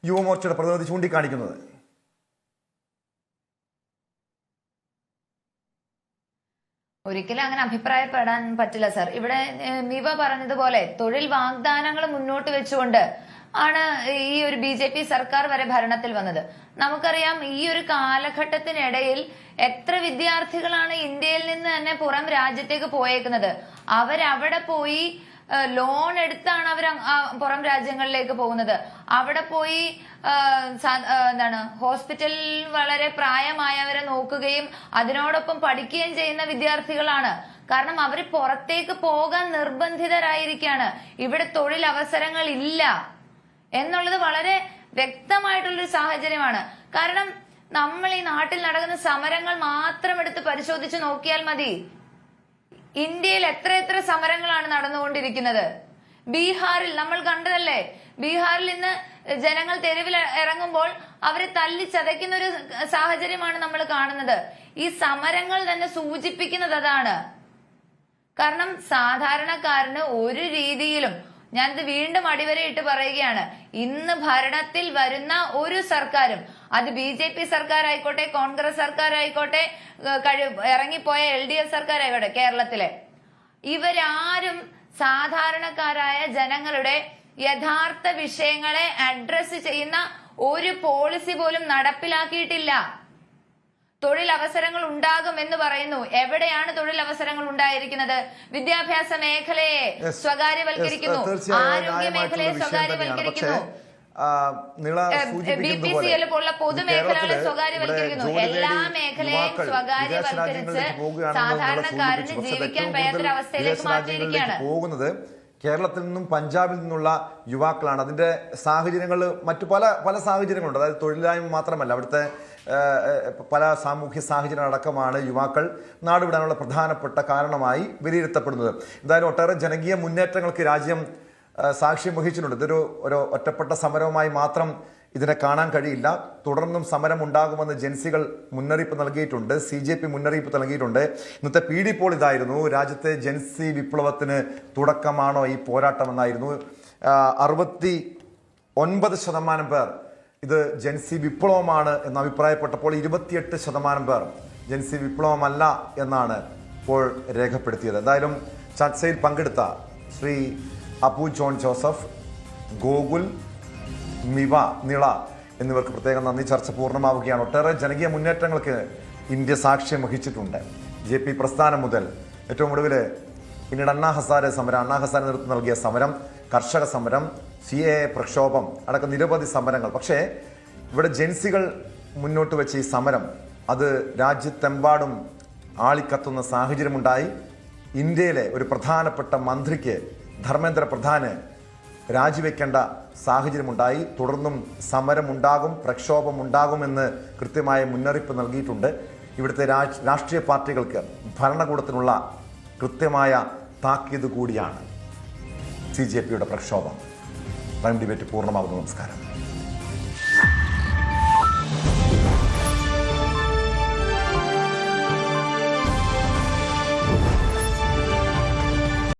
യുവമോർച്ചയുടെ പ്രതിനിധി ചൂണ്ടിക്കാണിക്കുന്നത്. ഒരിക്കലും അങ്ങനെ അഭിപ്രായപ്പെടാൻ പറ്റില്ല സർ. ഇവിടെ മിവ പറഞ്ഞതുപോലെ തൊഴിൽ വാഗ്ദാനങ്ങൾ മുന്നോട്ട് വെച്ചുകൊണ്ട് ആണ് ഈ ഒരു BJP സർക്കാർ വരെ ഭരണത്തിൽ വന്നത്. നമുക്കറിയാം ഈ ഒരു കാലഘട്ടത്തിനിടയിൽ എത്ര വിദ്യാർത്ഥികളാണ് ഇന്ത്യയിൽ നിന്ന് തന്നെ പുറം രാജ്യത്തേക്ക് പോയേക്കുന്നത്. അവരവിടെ പോയി ലോൺ എടുത്താണ് അവർ പുറം രാജ്യങ്ങളിലേക്ക് പോകുന്നത്. അവിടെ പോയി ഹോസ്പിറ്റലിൽ വളരെ പ്രായമായവരെ നോക്കുകയും അതിനോടൊപ്പം പഠിക്കുകയും ചെയ്യുന്ന വിദ്യാർത്ഥികളാണ്. കാരണം അവർ പുറത്തേക്ക് പോകാൻ നിർബന്ധിതരായിരിക്കുകയാണ്. ഇവിടെ തൊഴിലവസരങ്ങൾ ഇല്ല എന്നുള്ളത് വളരെ വ്യക്തമായിട്ടുള്ളൊരു സാഹചര്യമാണ്. കാരണം നമ്മൾ ഈ നാട്ടിൽ നടക്കുന്ന സമരങ്ങൾ മാത്രം എടുത്ത് പരിശോധിച്ച് നോക്കിയാൽ മതി. ഇന്ത്യയിൽ എത്ര സമരങ്ങളാണ് നടന്നുകൊണ്ടിരിക്കുന്നത്. ബീഹാറിൽ നമ്മൾ കണ്ടതല്ലേ, ബീഹാറിൽ ഇന്ന് ജനങ്ങൾ തെരുവിൽ ഇറങ്ങുമ്പോൾ അവരെ തല്ലി ചതയ്ക്കുന്ന ഒരു സാഹചര്യമാണ് നമ്മൾ കാണുന്നത്. ഈ സമരങ്ങൾ തന്നെ സൂചിപ്പിക്കുന്നത് അതാണ്. കാരണം സാധാരണക്കാരന് ഒരു രീതിയിലും, ഞാനിത് വീണ്ടും അടിവരയിട്ട് പറയുകയാണ്, ഇന്ന് ഭരണത്തിൽ വരുന്ന ഒരു സർക്കാരും, അത് BJP സർക്കാർ ആയിക്കോട്ടെ, കോൺഗ്രസ് സർക്കാർ ആയിക്കോട്ടെ, ഇറങ്ങിപ്പോയ LDF സർക്കാർ ആയിക്കോട്ടെ, കേരളത്തിലെ ഇവരാരും സാധാരണക്കാരായ ജനങ്ങളുടെ യഥാർത്ഥ വിഷയങ്ങളെ അഡ്രസ് ചെയ്യുന്ന ഒരു പോളിസി പോലും നടപ്പിലാക്കിയിട്ടില്ല. തൊഴിലവസരങ്ങൾ ഉണ്ടാകും എന്ന് പറയുന്നു. എവിടെയാണ് തൊഴിലവസരങ്ങൾ ഉണ്ടായിരിക്കുന്നത്? വിദ്യാഭ്യാസ മേഖലയെ സ്വകാര്യവൽക്കരിക്കുന്നു, ആരോഗ്യ മേഖലയെ സ്വകാര്യവൽക്കരിക്കുന്നു, BPCL പോലുള്ള പൊതുമേഖലകളെ സ്വകാര്യവൽക്കരിക്കുന്നു. എല്ലാ മേഖലയും സ്വകാര്യവൽക്കരിച്ച് സാധാരണക്കാരന് ജീവിക്കാൻ വയ്യാത്തൊരവസ്ഥയിലേക്ക് മാറ്റിയിരിക്കുകയാണ്. പോകുന്നത് കേരളത്തിൽ നിന്നും പഞ്ചാബിൽ നിന്നുള്ള യുവാക്കളാണ്. അതിന്റെ സാഹചര്യങ്ങൾ മറ്റു പല സാഹചര്യങ്ങളുണ്ട്. അതായത് തൊഴിലില്ലായ്മ മാത്രമല്ല, അവിടുത്തെ പല സാമൂഹ്യ സാഹചര്യം അടക്കമാണ് യുവാക്കൾ നാടുവിടാനുള്ള പ്രധാനപ്പെട്ട കാരണമായി വിലയിരുത്തപ്പെടുന്നത്. എന്തായാലും ഒട്ടേറെ ജനകീയ മുന്നേറ്റങ്ങൾക്ക് രാജ്യം സാക്ഷ്യം വഹിച്ചിട്ടുണ്ട്. ഇതൊരു ഒറ്റപ്പെട്ട സമരവുമായി മാത്രം ഇതിനെ കാണാൻ കഴിയില്ല. തുടർന്നും സമരം ഉണ്ടാകുമെന്ന് ജൻസികൾ മുന്നറിയിപ്പ് നൽകിയിട്ടുണ്ട്, CJP മുന്നറിയിപ്പ് നൽകിയിട്ടുണ്ട്. ഇന്നത്തെ PD പോൾ ഇതായിരുന്നു: രാജ്യത്തെ ജൻസി വിപ്ലവത്തിന് തുടക്കമാണോ ഈ പോരാട്ടമെന്നായിരുന്നു. 69% പേർ ഇത് ജൻസി വിപ്ലവമാണ് എന്ന് അഭിപ്രായപ്പെട്ടപ്പോൾ 28% പേർ ജൻസി വിപ്ലവമല്ല എന്നാണ് ഇപ്പോൾ രേഖപ്പെടുത്തിയത്. എന്തായാലും ചർച്ചയിൽ പങ്കെടുത്ത ശ്രീ അപ്പു ജോൺ ജോസഫ്, ഗോകുൽ, മിവ, നിള എന്നിവർക്ക് പ്രത്യേകം നന്ദി. ചർച്ച പൂർണ്ണമാവുകയാണ്. ഒട്ടേറെ ജനകീയ മുന്നേറ്റങ്ങൾക്ക് ഇന്ത്യ സാക്ഷ്യം വഹിച്ചിട്ടുണ്ട്. JP പ്രസ്ഥാനം മുതൽ ഏറ്റവും ഒടുവിൽ പിന്നീട് അണ്ണാ ഹസാരെ നേതൃത്വം നൽകിയ സമരം, കർഷക സമരം, CAA പ്രക്ഷോഭം അടക്കം നിരവധി സമരങ്ങൾ. പക്ഷേ ഇവിടെ ജൻസികൾ മുന്നോട്ട് വെച്ച ഈ സമരം അത് രാജ്യത്തെമ്പാടും ആളിക്കത്തുന്ന സാഹചര്യമുണ്ടായി. ഇന്ത്യയിലെ ഒരു പ്രധാനപ്പെട്ട മന്ത്രിക്ക്, ധർമ്മേന്ദ്ര പ്രധാന്, രാജിവെക്കേണ്ട സാഹചര്യമുണ്ടായി. തുടർന്നും സമരമുണ്ടാകും, പ്രക്ഷോഭമുണ്ടാകുമെന്ന് കൃത്യമായ മുന്നറിയിപ്പ് നൽകിയിട്ടുണ്ട്. ഇവിടുത്തെ രാഷ്ട്രീയ പാർട്ടികൾക്ക്, ഭരണകൂടത്തിനുള്ള കൃത്യമായ താക്കീത് കൂടിയാണ് CJPയുടെ പ്രക്ഷോഭം. പ്രൈം ഡിബേറ്റ് പൂർണ്ണമാകുന്നു. നമസ്കാരം.